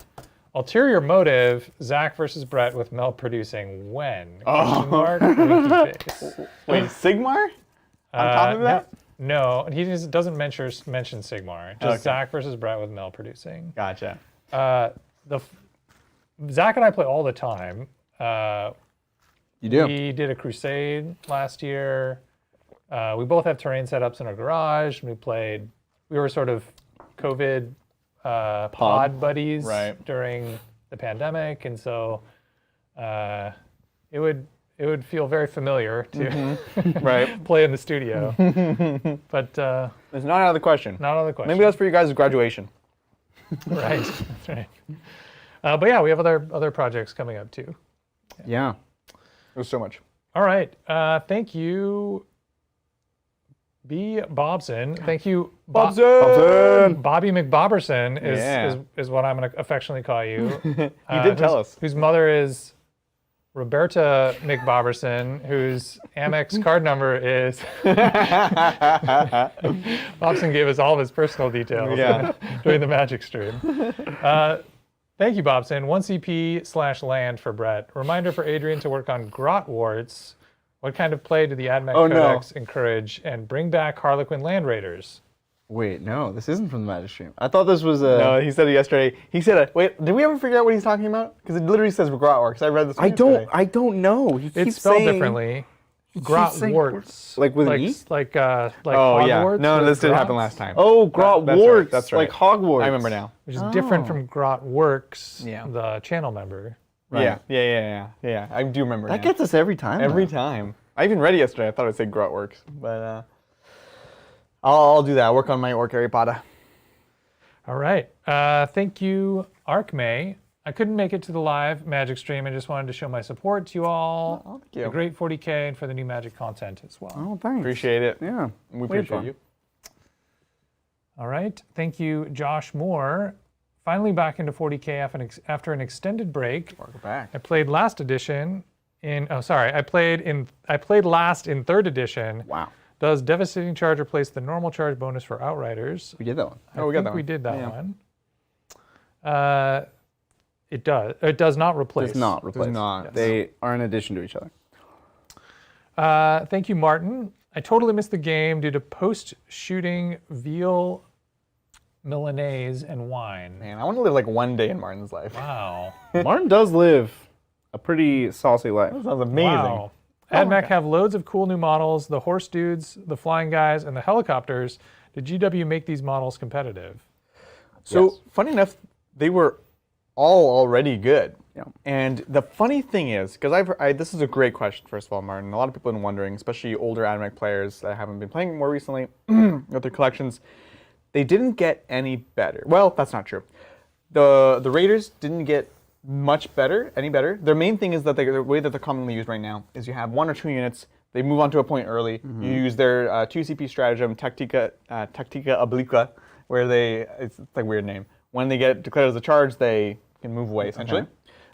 Ulterior motive, Zach versus Brett with Mel producing when? Question mark, winky face. Wait, Sigmar? On top of that? No, he just doesn't mention Sigmar. Just Zach versus Brett with Mel producing. Gotcha. Zach and I play all the time. You do. We did a crusade last year. We both have terrain setups in our garage. We were sort of COVID pod buddies during the pandemic, and so it would feel very familiar to play in the studio. But It's not out of the question. not on the question. Maybe that's for you guys' graduation. Right. That's right. But yeah, we have other projects coming up too. Yeah. There's so much. All right. Thank you, B. Bobson. Thank you, Bobson! Bobby McBobberson Yeah. is what I'm going to affectionately call you. You did tell us. Whose mother is Roberta McBobberson, whose Amex card number is... Bobson gave us all of his personal details during the Magic stream. Thank you, Bobson. 1 CP/land for Brett. Reminder for Adrian to work on Grotwarts. What kind of play do the Admech codex encourage? And bring back Harlequin Land Raiders. Wait, no, this isn't from the Magic Stream. I thought this was a... No, he said it yesterday. He said, wait, did we ever figure out what he's talking about? Because it literally says Grotworks. I read this one yesterday. I don't know. He It's keeps spelled saying, differently. saying Grotwarts. Like with an E? Like Oh, Hogwarts. yeah. No, with this did happen grots, last time. Oh, Grotwarts. That's right. Like Hogwarts. I remember now. Which is different from Grotworks, Yeah. the channel member. Right. Yeah. I do remember That now. gets us every time. Every time. I even read it yesterday. I thought it said Grotworks. But I'll do that. I'll work on my Orc Harry Potter. All right. Thank you, Arkmay. I couldn't make it to the live Magic stream. I just wanted to show my support to you all. Oh, thank you. The great 40K and for the new Magic content as well. Oh, thanks. Appreciate it. Yeah. We appreciate you. All right. Thank you, Josh Moore. Finally back into 40K after an extended break. Welcome back. I played last edition in... Oh, sorry. I played last in 3rd edition. Wow. Does Devastating Charge replace the normal charge bonus for Outriders? We did that one. Oh, we got that We one. did that Yeah. one. It does. It does not replace. Does not replace. Does not. Yes. They are in addition to each other. Thank you, Martin. I totally missed the game due to post-shooting veal Milanese and wine. Man, I want to live like one day in Martin's life. Wow. Martin does live a pretty saucy life. That sounds amazing. Wow. AdMech have loads of cool new models, the horse dudes, the flying guys, and the helicopters. Did GW make these models competitive? So, funny enough, they were all already good. Yeah. And the funny thing is, because this is a great question, first of all, Martin. A lot of people have been wondering, especially older Admech players that haven't been playing more recently with their collections, they didn't get any better. Well, that's not true. The Raiders didn't get much better, any better. Their main thing is that the way that they're commonly used right now is you have 1 or 2 units, they move on to a point early, you use their 2 CP stratagem, Tactica Obliqua, where it's like a weird name. When they get declared as a charge, they can move away, essentially. Okay.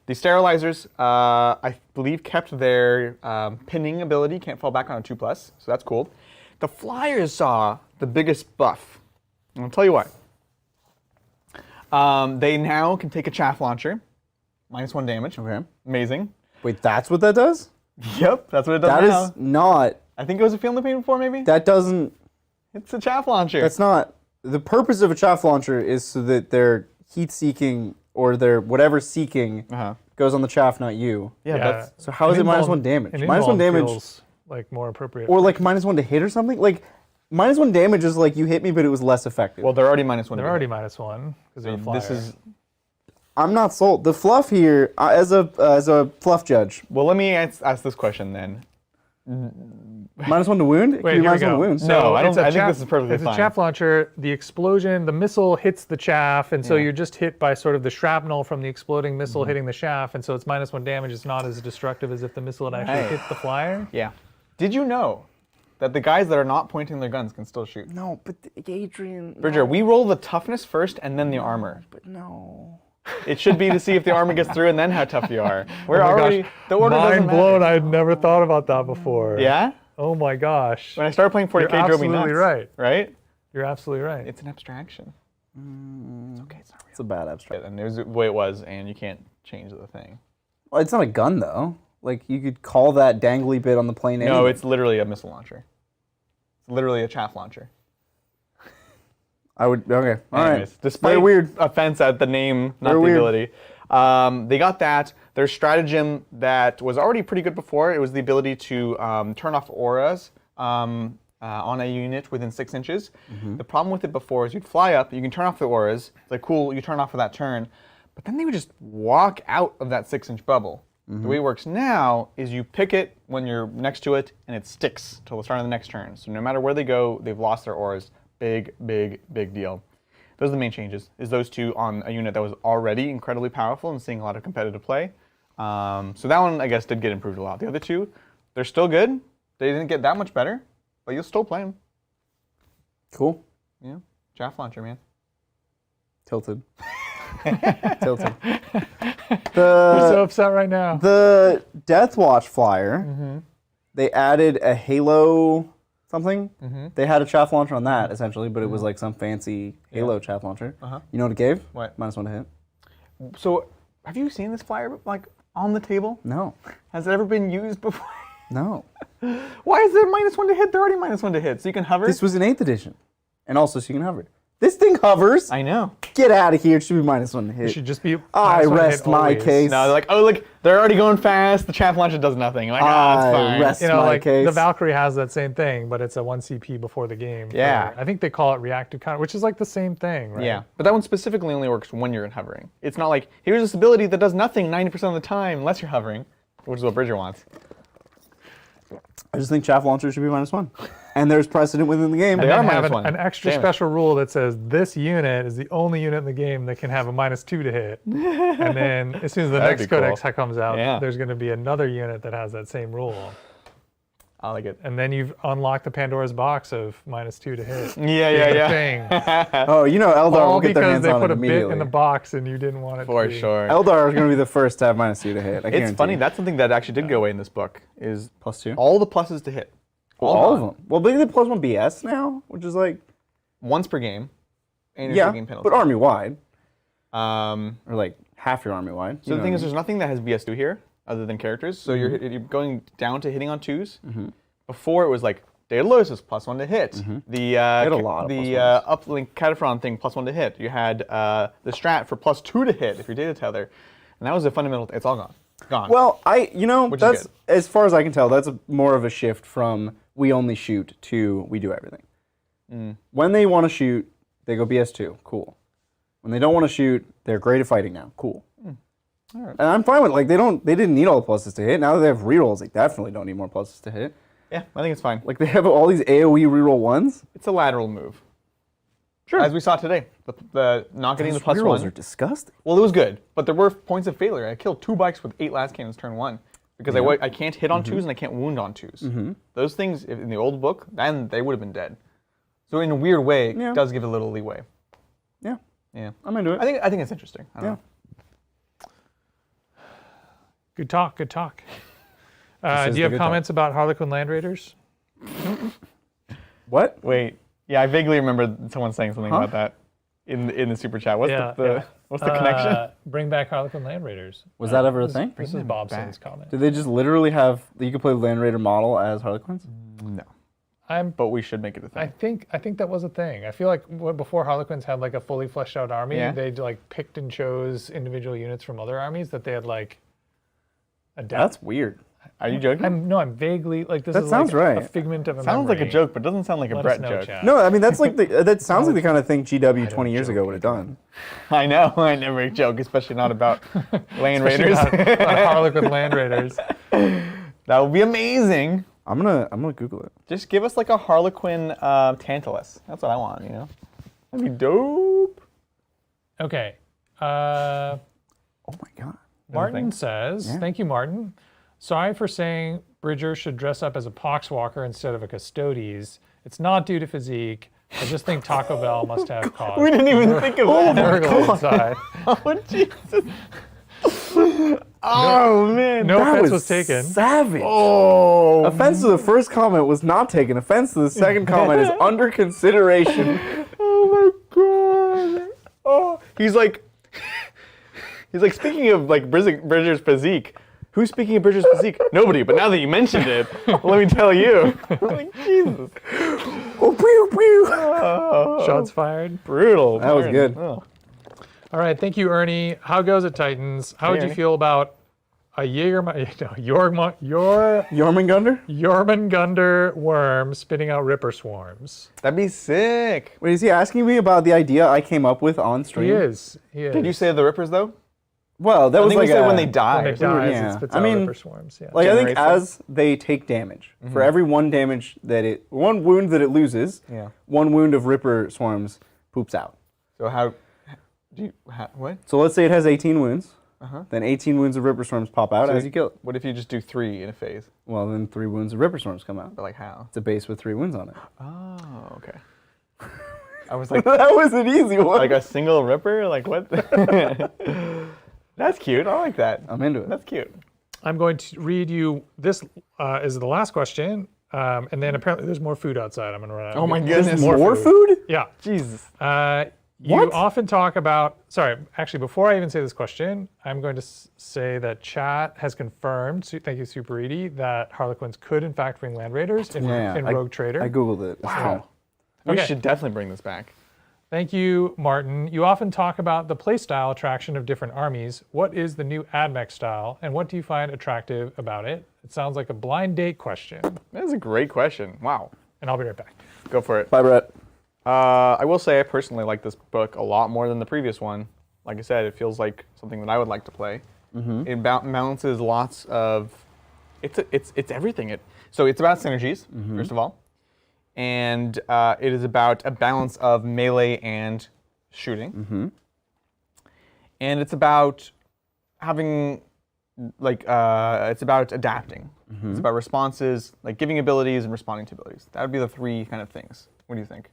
The sterilizers, I believe, kept their pinning ability, can't fall back on a 2+, so that's cool. The Flyers saw the biggest buff. And I'll tell you why. They now can take a chaff launcher, -1 damage. Okay. Amazing. Wait, that's what that does? Yep, that's what it does That now. is not. I think it was a Feel the Pain before, maybe? That doesn't. It's a chaff launcher. That's not. The purpose of a chaff launcher is so that their heat seeking or their whatever seeking goes on the chaff, not you. Yeah, that's... So how is it -1 damage? An -1 invuln damage, feels like more appropriate. or like -1 to hit or something. Like -1 damage is like you hit me, but it was less effective. Well, they're already -1. They're already -1 because they're a flyer. This is. I'm not sold. The fluff here, as a fluff judge. Well, let me ask this question then. -1 to wound? It Wait, could be here we -1 to go. wound. No, I don't. It's a I think chaff- this is perfectly It's fine. a chaff launcher. The explosion, the missile hits the chaff, and so you're just hit by sort of the shrapnel from the exploding missile hitting the chaff, and so it's -1 damage. It's not as destructive as if the missile had actually Right. hit the flyer. Yeah. Did you know that the guys that are not pointing their guns can still shoot? No, but Adrian. Bridger, we roll the toughness first and then the armor. But no. It should be to see if the armor gets through and then how tough you are. We're Oh my already gosh. the order doesn't Mind matter. blown. I had never thought about that before. Yeah. Oh my gosh. When I started playing 40K, You're it drove me nuts. absolutely right. Right? You're absolutely right. It's an abstraction. It's okay. It's not real. It's a bad abstract. And it was the way it was, and you can't change the thing. Well, it's not a gun, though. Like, you could call that dangly bit on the plane No, anything. it's literally a missile launcher. It's literally a chaff launcher. I would, okay, all right. Anyways, despite Very weird. offense at the name, not Very the weird. ability, they got that. Their stratagem that was already pretty good before, it was the ability to turn off auras on a unit within 6 inches. The problem with it before is you'd fly up, you can turn off the auras. It's like, cool, you turn off for that turn. But then they would just walk out of that 6-inch bubble. The way it works now is you pick it when you're next to it, and it sticks till the start of the next turn. So no matter where they go, they've lost their auras. Big, big, big deal. Those are the main changes, is those two on a unit that was already incredibly powerful and seeing a lot of competitive play. So that one, I guess, did get improved a lot. The other two, they're still good. They didn't get that much better, but you'll still play them. Cool. Yeah, chaff launcher, man. Tilted. Tilted. You're so upset right now. The Death Watch flyer, they added a Halo something. They had a chaff launcher on that, essentially, but it was like some fancy Halo chaff launcher. You know what it gave? What? -1 to hit. So, have you seen this flyer like on the table? No. Has it ever been used before? No. Why is there -1 to hit? They're already -1 to hit, so you can hover. This was an 8th edition. And also, so you can hover. This thing hovers. I know. Get out of here. It should be -1 to hit. It should just be. I -1 hit rest my always. case. No, they're like, oh look, they're already going fast. The chaff launcher does nothing. Like, it's I fine. rest You know, my like case. the Valkyrie has that same thing, but it's a 1 CP before the game. Yeah. I think they call it reactive counter, which is like the same thing, right? Yeah, but that one specifically only works when you're hovering. It's not like, here's this ability that does nothing 90% of the time unless you're hovering, which is what Bridger wants. I just think chaff launcher should be -1. And there's precedent within the game. And They are then have -1. an extra Damn it. special rule that says this unit is the only unit in the game that can have a -2 to hit. And then as soon as the That'd next be cool. codex comes out, Yeah. there's going to be another unit that has that same rule. I like it. And then you've unlocked the Pandora's box of -2 to hit. Yeah. Thing. Oh, you know Eldar All will get their because hands they on put it a bit immediately. in the box and you didn't want it For to be. sure. Eldar is going to be the first to have -2 to hit. I It's guarantee funny, you. that's something that actually did go away in this book, is +2. all the pluses to hit. All of gone. them. Well, but they +1 BS now, which is like, Once per game. And your yeah, free game penalty. but army wide, Um, or like half your army wide. so the thing is, there's nothing that has BS2 here, other than characters. So you're going down to hitting on 2s. Before it was like, Daedalus is +1 to hit. The had a lot of the +1s. uplink Cataphron thing +1 to hit. You had the strat for +2 to hit if you're data tether, and that was a fundamental. It's all gone. Gone. Well, Which is that's good. as far as I can tell, that's more of a shift from we only shoot to we do everything. When they want to shoot, they go BS2. Cool. When they don't want to shoot, they're great at fighting now. Cool. Alright. And I'm fine with like they didn't need all the pluses to hit. Now that they have rerolls, they definitely don't need more pluses to hit. Yeah, I think it's fine. Like they have all these AOE reroll ones. It's a lateral move. Sure. As we saw today, the not getting the +1. Rerolls are disgusting. Well, it was good, but there were points of failure. I killed 2 bikes with 8 last cannons turn 1 because I can't hit on 2s and I can't wound on 2s. Those things in the old book, then they would have been dead. So in a weird way, Yeah. it does give a little leeway. Yeah, Yeah, I'm into it. I think it's interesting. I don't know. Good talk, good talk. This Do is you the have good comments about Harlequin Land Raiders? What? Wait, yeah, I vaguely remember someone saying something Huh? about that in the super chat. What's Yeah, the yeah. what's the connection? Bring back Harlequin Land Raiders. Was that ever a thing? This is them Bobson's back. comment. Did they just literally have you could play the Land Raider model as Harlequins? No, I'm but we should make it a I thing. think that was a thing. I feel like before Harlequins had like a fully fleshed out army, Yeah. they like picked and chose individual units from other armies that they had like adapted. That's weird. Are you joking? I'm vaguely like this That is sounds like right. a figment of a Sounds like a memory. joke, but doesn't sound like a Let Brett us know, joke. chat. No, I mean that's like that sounds like the kind of thing GW 20 years joke ago would have done. I know. I never joke, especially not about Land Especially Raiders. not Harlequin Land Raiders. That would be amazing. I'm gonna Google it. Just give us like a Harlequin Tantalus. That's what I want. That'd be dope. Okay. Oh my god. Martin says, thank you, Martin. Sorry for saying Bridger should dress up as a poxwalker instead of a custodes. It's not due to physique. I just think Taco Bell must have cause. We didn't even think of that. Burgle inside. Oh, Jesus. Oh, man. No That offense was taken. Savage. Oh, Offense to the first comment was not taken. Offense to the second comment is under consideration. oh my God. Oh, he's like, speaking of like Bridger's physique. Who's speaking of Bridger's physique? Nobody. But now that you mentioned it, let me tell you. I'm like, Jesus. Oh, pew, pew. Shots fired. Brutal. That was good. Oh. All right, thank you, Ernie. How goes it, Titans? How would you Ernie. feel about a Jormungandr? Jormungandr worm spitting out Ripper swarms? That'd be sick. Wait, is he asking me about the idea I came up with on stream? He is. He is. Did you say the Rippers though? Well, that I was think like we said a- when they die. When or it something. dies, yeah. it spits I out mean, Ripper swarms. Yeah. Like I think Generation. as they take damage, for every one wound that it loses, Yeah. one wound of Ripper swarms poops out. So what? So let's say it has 18 wounds. Then 18 wounds of Ripper swarms pop out as you kill it. What if you just do 3 in a phase? Well, then 3 wounds of Ripper swarms come out. But like how? It's a base with 3 wounds on it. Oh, okay. I was like, That was an easy one. like a single Ripper? Like what? That's cute. I like that. I'm into it. That's cute. I'm going to read you. This is the last question, and then apparently there's more food outside. I'm going to run out. Oh my There's goodness. More food? Yeah. Jesus. You What? often talk about. Sorry, actually, before I even say this question, I'm going to say that chat has confirmed. Thank you, Super Edie, that Harlequins could in fact bring Land Raiders in Rogue Trader. I googled it. It's Wow. true. We Okay. should definitely bring this back. Thank you, Martin. You often talk about the playstyle attraction of different armies. What is the new AdMech style, and what do you find attractive about it? It sounds like a blind date question, That's a great question. Wow. and I'll be right back. Go for it. Bye, Brett. I will say I personally like this book a lot more than the previous one. Like I said, it feels like something that I would like to play. It balances lots of, it's everything. So it's about synergies, first of all. And it is about a balance of melee and shooting. And it's about having, like, it's about adapting. It's about responses, like giving abilities and responding to abilities. That would be the 3 kind of things. What do you think?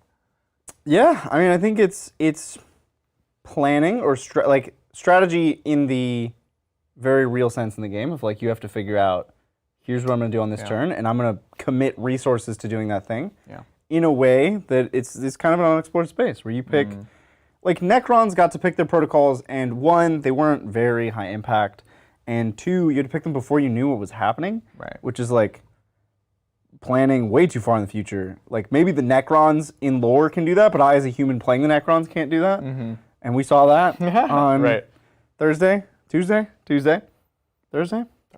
Yeah, I mean, I think it's planning or strategy in the very real sense in the game of like you have to figure out here's what I'm going to do on this turn, and I'm going to commit resources to doing that thing. Yeah. In a way that it's kind of an unexplored space where you pick, like Necrons got to pick their protocols, and 1, they weren't very high impact, and 2, you had to pick them before you knew what was happening, Right. which is like planning way too far in the future. Like maybe the Necrons in lore can do that, but I as a human playing the Necrons can't do that. And we saw that on Right. Thursday, Thursday, That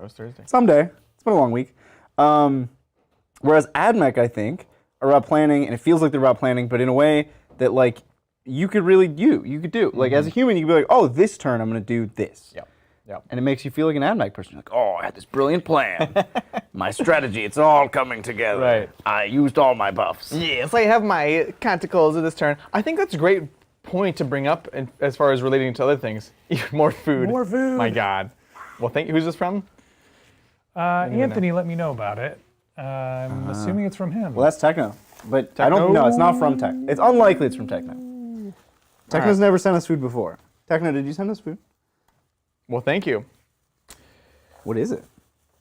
was Thursday. someday. It's been a long week. Whereas AdMech, I think, are about planning, and it feels like they're about planning, but in a way that like you could really you could do. Like as a human, you could be like, oh, this turn I'm going to do this. Yep. Yep. And it makes you feel like an AdMech person. You're like, oh, I had this brilliant plan. My strategy, it's all coming together. Right. I used all my buffs. Yes, I have my tacticals of this turn. I think that's a great point to bring up as far as relating to other things. More food. More food. My God. Well, thank you. Who's this from? Anthony let me know about it. I'm assuming it's from him. Well, that's Techno. But I don't know. It's not from Tech. It's unlikely it's from Techno. Techno's never sent us food before. Techno, did you send us food? Well, thank you. What is it?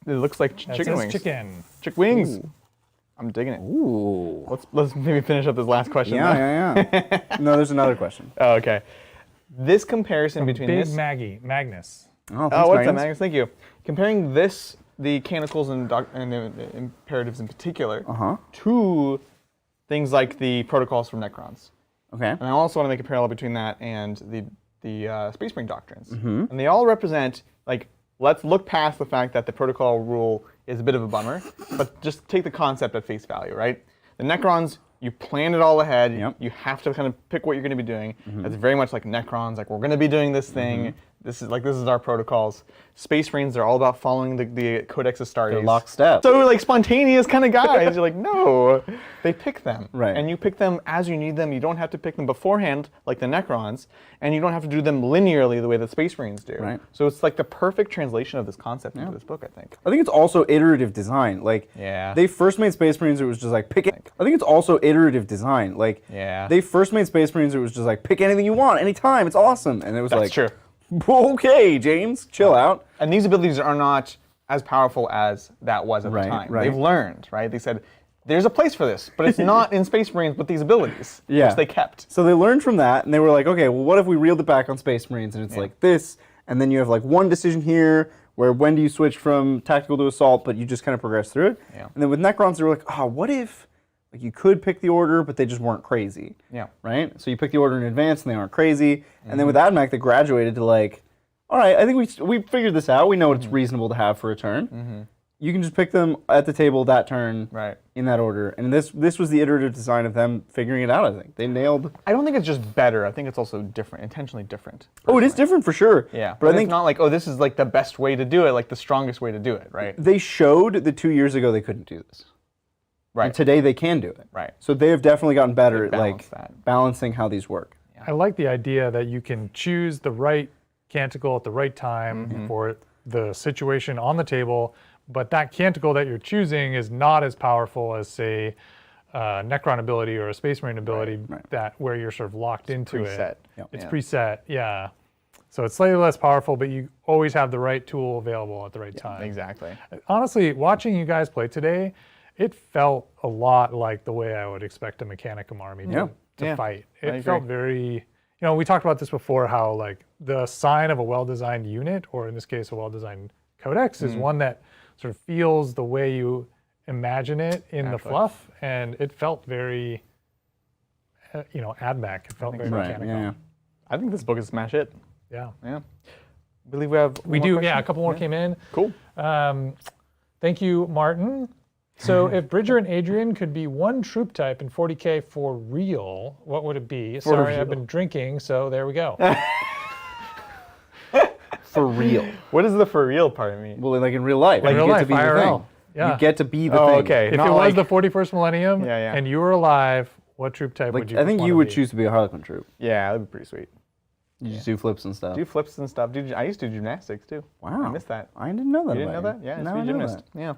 It looks like That chicken says wings. chicken. Chick wings. I'm digging it. Ooh. Let's maybe finish up this last question. though. Yeah. No, there's another question. Oh, okay. This comparison between Big this. Magnus. Oh, Oh, what's up, Magnus? Magnus? Thank you. Comparing this, the canicals and the imperatives in particular, to things like the protocols from Necrons. Okay. And I also want to make a parallel between that and the Space Marine doctrines. And they all represent, like, let's look past the fact that the protocol rule is a bit of a bummer. But just take the concept at face value, right? The Necrons, you plan it all ahead. Yep. You have to kind of pick what you're going to be doing. It's very much like Necrons, like we're going to be doing this thing. This is our protocols. Space Marines, they're all about following the Codex Astartes. They're lockstep. So like spontaneous kind of guys. You're like, no. They pick them. Right. And you pick them as you need them. You don't have to pick them beforehand like the Necrons. And you don't have to do them linearly the way that Space Marines do. Right. So it's like the perfect translation of this concept into this book, I think. I think it's also iterative design. Like, Yeah. they first made Space Marines, it was just like, pick it. I think it's also iterative design. Like, Yeah. they first made Space Marines, it was just like, pick anything you want, anytime, it's awesome. And it was That's like, true. Okay, James, chill out. And these abilities are not as powerful as that was at Right, the time. right. They've learned, right? They said, there's a place for this, but it's not in Space Marines with these abilities, Yeah. which they kept. So they learned from that, and they were like, okay, well, what if we reeled it back on Space Marines, and it's like this, and then you have like one decision here, where when do you switch from tactical to assault, but you just kind of progress through it. Yeah. And then with Necrons, they were like, oh, what if like you could pick the order, but they just weren't crazy. Yeah. Right? So you pick the order in advance, and they aren't crazy. And then with AdMech, they graduated to like, all right, I think we figured this out. We know what it's reasonable to have for a turn. You can just pick them at the table that turn Right. in that order. And this was the iterative design of them figuring it out, I think. They nailed... I don't think it's just better. I think it's also different, intentionally different. Oh, it is different for sure. Yeah. But I it's think not like, oh, this is like the best way to do it, like the strongest way to do it, right? they showed that 2 years ago they couldn't do this. Right. And today they can do it. Right. So they have definitely gotten better at balanced like that. balancing how these work. I like the idea that you can choose the right canticle at the right time for the situation on the table, but that canticle that you're choosing is not as powerful as, say, Necron ability or a Space Marine ability that where you're sort of locked into preset. it. Yep. It's Yeah. preset, yeah. So it's slightly less powerful, but you always have the right tool available at the right time. Exactly. Honestly, watching you guys play today, it felt a lot like the way I would expect a Mechanicum army to Yeah. fight. I It agree. felt very, we talked about this before, how like the sign of a well-designed unit, or in this case, a well-designed codex, is one that sort of feels the way you imagine it in the fluff, and it felt very, AdMech. It felt very Right. Mechanicum. Yeah. I think this book is smash hit. Yeah. Yeah. I believe we have We one do, more yeah, a question? couple more came in. Cool. Thank you, Martin. So if Bridger and Adrian could be one troop type in 40K for real, what would it be? Sorry, I've been drinking, so there we go. For real. What does the for real part mean? Well, like in real life. Like you real get life, to be the IRL. thing. Yeah. You get to be the Oh, thing. okay. If Not it was like- the 41st millennium Yeah, yeah. and you were alive, what troop type would Like, you I think wanna you would be? choose to be a Harlequin troop. Yeah, that'd be pretty sweet. You just do flips and stuff. Do flips and stuff. I used to do gymnastics too. Wow. I missed that. I didn't know that. You didn't know about that? Yeah, it's no, be I a know gymnast. that. Yeah. How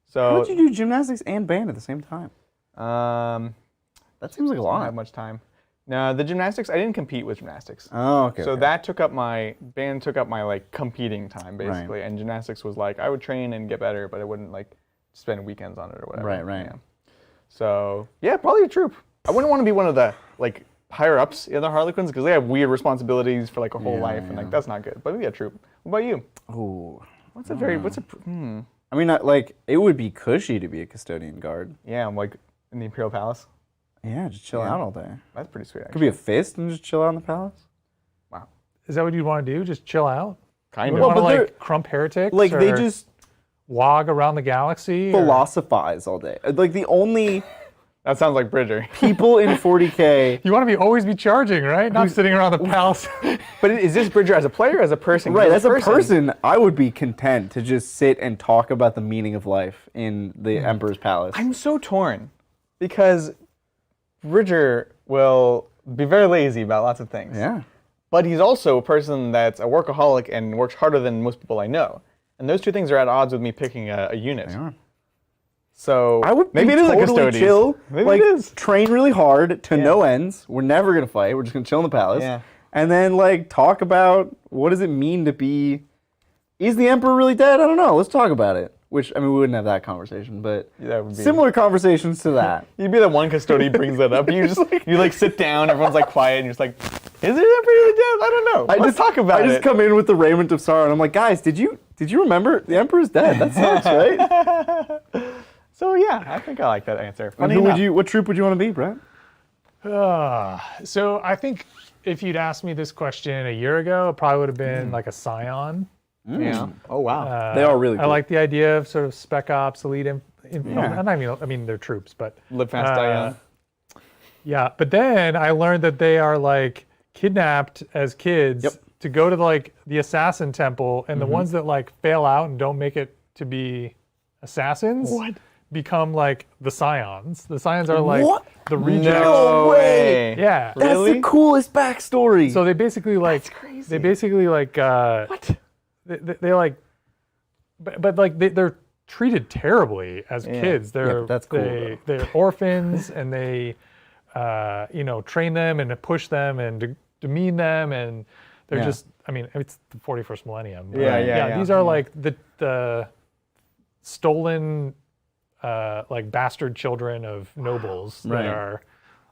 So did you do gymnastics and band at the same time? That seems like a I don't lot. have much time. No, the gymnastics, I didn't compete with gymnastics. Oh, okay. So okay. that took up my like competing time basically, and gymnastics was like I would train and get better, but I wouldn't like spend weekends on it or whatever. Right, right. Yeah. So yeah, probably a troop. I wouldn't want to be one of the like higher ups in the Harlequins because they have weird responsibilities for like a whole Yeah, life, and yeah. like that's not good. But maybe a troop. What about you? Ooh. I I mean, like, it would be cushy to be a custodian guard. Yeah, I'm like in the Imperial Palace. Yeah, just chill out all day. That's pretty sweet. Could Actually. be a fist and just chill out in the palace. Wow. Is that what you'd want to do? Just chill out? Kind You of. want to but they're- like crump heretics? Like, they or just wog around the galaxy? or- philosophize all day. Like, the only That sounds like Bridger. people in 40K... You want to always be charging, right? Not sitting around the palace. But is this Bridger as a player, or as a person? 'Cause Right, as a person, I would be content to just sit and talk about the meaning of life in the Emperor's Palace. I'm so torn because Bridger will be very lazy about lots of things. Yeah. But he's also a person that's a workaholic and works harder than most people I know. And those two things are at odds with me picking a unit. They are. So I would maybe be it is totally a custodian. chill. Maybe like, it is. train really hard to no ends. We're never gonna fight. We're just gonna chill in the palace. Yeah. And then like talk about what does it mean to be. Is the emperor really dead? I don't know. Let's talk about it. Which I mean, we wouldn't have that conversation, but That would be similar conversations to that. You'd be the one custodian who brings that up. You just you like sit down. Everyone's like quiet, and you're just like, "Is it really dead? I don't know. Let's talk about I it." just come in with the raiment of sorrow, and I'm like, guys, did you remember the emperor's dead? That sucks, right? So yeah, I think I like that answer. And Funny who enough. would you? What troop would you want to be, Brett? So I think if you'd asked me this question a year ago, it probably would have been like a Scion. Yeah. Oh wow. They are really I cool. like the idea of sort of spec ops, elite. I mean, they're troops, but Live fast, die young. yeah. But then I learned that they are like kidnapped as kids to go to like the assassin temple, and the ones that like fail out and don't make it to be assassins become like the scions. The scions are like the rejects. No way. Yeah. That's Really? the coolest backstory. So they basically like crazy. they basically like What? they like but like they're treated terribly as kids. They're that's cool, they're orphans, and they train them and push them and demean them, and they're just, I mean, it's the 41st millennium. But Yeah. These are like the stolen like bastard children of nobles that are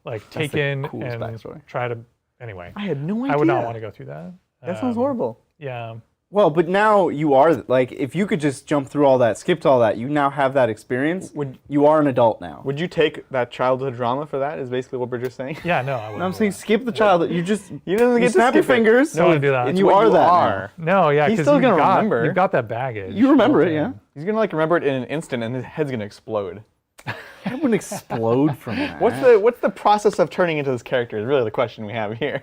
like taken coolest and backstory. try to, anyway. I had no idea. I would not want to go through that. That sounds horrible. Yeah. Well, but now you are, like, if you could just jump through all that, skipped all that, you now have that experience. You are an adult now. Would you take that childhood drama for that? Is basically what we're just saying. Yeah, no, I wouldn't. And I'm saying skip the childhood. You just You don't get to snap your skip it. fingers. No, I do that. And It's you what are you that are. now. No, yeah, He's because still gonna remember. You've got that baggage. You remember it, built yeah. in. He's gonna like remember it in an instant, and his head's gonna explode. It wouldn't explode from that. What's the process of turning into this character? Is really the question we have here.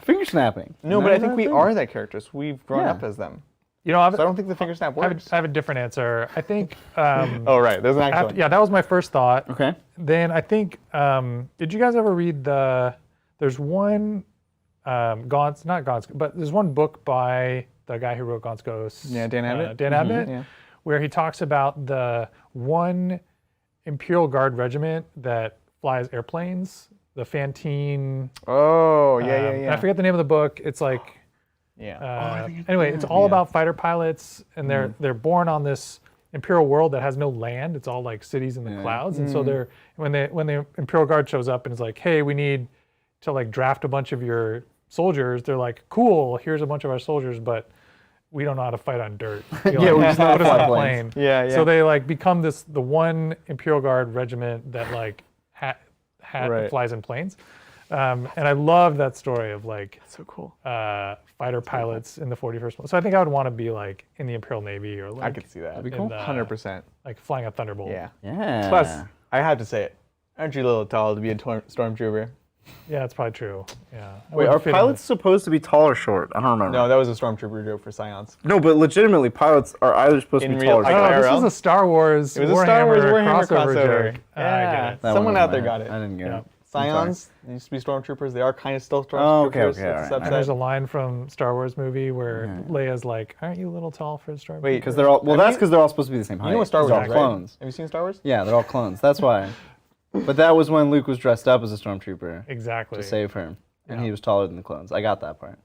Finger snapping? No, but I think we are that characters. We've grown Yeah. up as them. You know, So I don't think the finger snap works. I have a different answer. I think. Oh right, there's an actual. Yeah, that was my first thought. Okay. Then I think. Did you guys ever read There's one, Gaunt's not Gaunt's, but there's one book by the guy who wrote Gaunt's Ghosts. Yeah, Dan Abnett. Dan Abnett, Yeah. where he talks about the one Imperial Guard regiment that flies airplanes, the Fantine. Oh yeah. I forget the name of the book. It's like. Yeah. Anyway, it's all about fighter pilots, and they're born on this imperial world that has no land. It's all like cities in the clouds, and so they're when the Imperial Guard shows up and is like, "Hey, we need to like draft a bunch of your soldiers." They're like, "Cool, here's a bunch of our soldiers, but we don't know how to fight on dirt." we just know how to put us on fly a planes. plane. Yeah. So they like become the one Imperial Guard regiment that like Right. flies in planes. And I love that story of like So cool. fighter pilots in the 41st. So I think I would want to be like in the Imperial Navy or like I could see that. That'd be in cool. the- 100%. like flying a Thunderbolt. Yeah. Yeah. Plus, I have to say it. Aren't you a little tall to be a stormtrooper? Yeah, that's probably true. Yeah. I Wait, wouldn't are fit in pilots supposed to be tall or short? I don't remember. No, that was a stormtrooper joke for Scions. No, but legitimately, pilots are either supposed In to be real- tall or the- short. Oh, this IRL? was a Star Wars It was a Star Wars Warhammer crossover crossover. joke. Yeah. I get it. That Someone wasn't out there mine. got it. I didn't get Yeah. it. Scions they used to be stormtroopers. They are kind of still stormtroopers. Oh, okay, It's a all right. subset. And there's a line from Star Wars movie where Leia's like, "Aren't you a little tall for a Stormtrooper?" Wait, Because they're all well. That's because they're all supposed to be the same height. You know what Star Wars They're all is, right? clones. Have you seen Star Wars? Yeah, they're all clones. That's why. But that was when Luke was dressed up as a stormtrooper Exactly. to save her, and Yeah. he was taller than the clones. I got that part.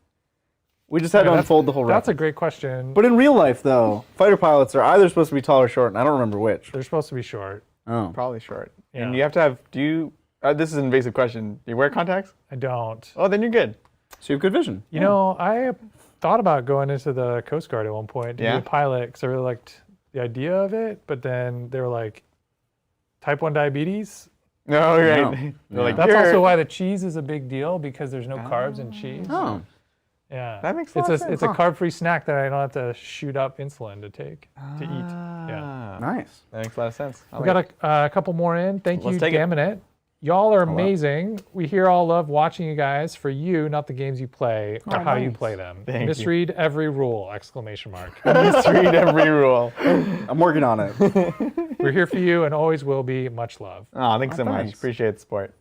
We just had to unfold the whole That's a reference. great question. But in real life, though, fighter pilots are either supposed to be tall or short, and I don't remember which. They're supposed to be short. Oh. Probably short. Yeah. And you have to have. Do you? This is an invasive question. Do you wear contacts? I don't. Oh, then you're good. So you have good vision. You know, I thought about going into the Coast Guard at one point to Yeah? be a pilot because I really liked the idea of it. But then they were like, type 1 diabetes. No, you're No. right. Yeah. They're like, That's "Here." also why the cheese is a big deal because there's no carbs in cheese. Oh. Yeah. That makes a lot of sense. It's a carb-free snack that I don't have to shoot up insulin to take, to eat. Yeah. Ah, Nice. That makes a lot of sense. I We like got a couple more in. Thank Let's you, take it. Damn It. Y'all are amazing. We here all love watching you guys for you, not the games you play or how you nice. play them. Thank you. Misread every rule! ! Just read every rule. I'm working on it. We're here for you and always will be. Much love. Oh, thanks so much. thanks. Appreciate the support.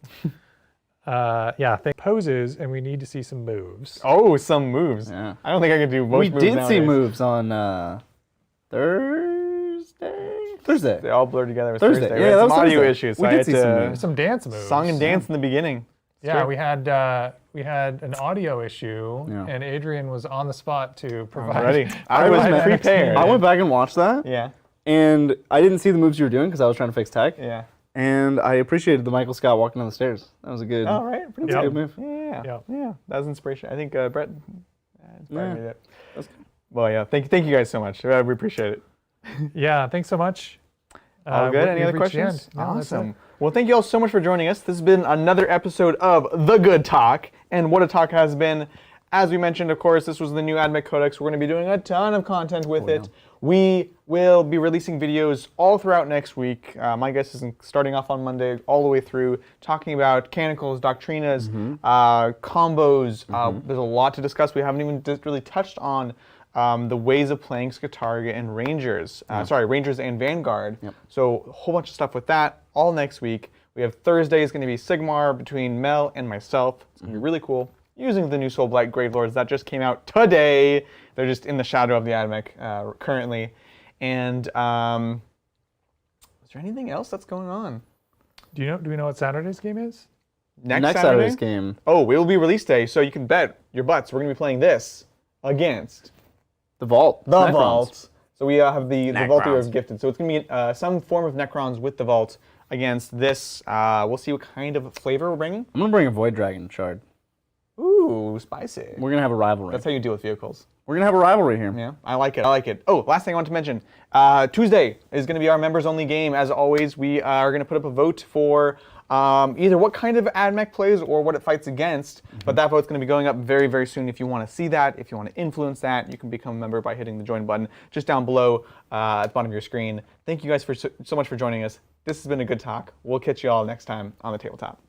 Thank poses, and we need to see some moves. Oh, some moves. Yeah. I don't think I can do most We moves did see nowadays. moves on Thursday. They all blur together. It was Thursday. Thursday. Yeah, We had that some was audio Thursday. issues. So We I did had see some to moves. Some dance moves. song and dance in the beginning. Yeah, true. we had an audio issue, Yeah. and Adrian was on the spot to provide. Ready. I was provide prepared. I went back and watched that, Yeah. and I didn't see the moves you were doing because I was trying to fix tech. Yeah. And I appreciated the Michael Scott walking down the stairs. That was a good, All right. Pretty that's a Yep. good move. Yeah. Yep. Yeah. That was inspiration. I think Brett inspired Yeah. me to it. That's Well, yeah. Thank you guys so much. We appreciate it. Yeah, thanks so much. All good. Any we've other reached the questions? end. No, that's it. Awesome. Well, thank you all so much for joining us. This has been another episode of The Good Talk. And what a talk has been. As we mentioned, of course, this was the new AdMech codex. We're going to be doing a ton of content with it. We will be releasing videos all throughout next week. My guess is starting off on Monday all the way through, talking about canonicals, doctrinas, combos. There's a lot to discuss. We haven't even really touched on the ways of playing Skatarga and Rangers. Rangers and Vanguard. So a whole bunch of stuff with that all next week. We have Thursday is going to be Sigmar between Mel and myself. It's going to be really cool. Using the new Soulblight Gravelords that just came out today. They're just in the shadow of the AdMech currently. And is there anything else that's going on? Do we know what Saturday's game is? Next Saturday's game. Oh, it will be release day, so you can bet your butts we're going to be playing this against The Vault. the Necrons. Vault. So we have the Vault Necrons. of Gifted. So it's going to be some form of Necrons with the Vault against this. We'll see what kind of flavor we're bringing. I'm going to bring a Void Dragon shard. Ooh, spicy. We're going to have a rivalry. That's how you deal with vehicles. We're going to have a rivalry here. Yeah, I like it. I like it. Oh, last thing I want to mention. Tuesday is going to be our members-only game. As always, we are going to put up a vote for either what kind of AdMech plays or what it fights against. But that vote's going to be going up very, very soon. If you want to see that, if you want to influence that, you can become a member by hitting the join button just down below at the bottom of your screen. Thank you guys so much for joining us. This has been a good talk. We'll catch you all next time on the Tabletop.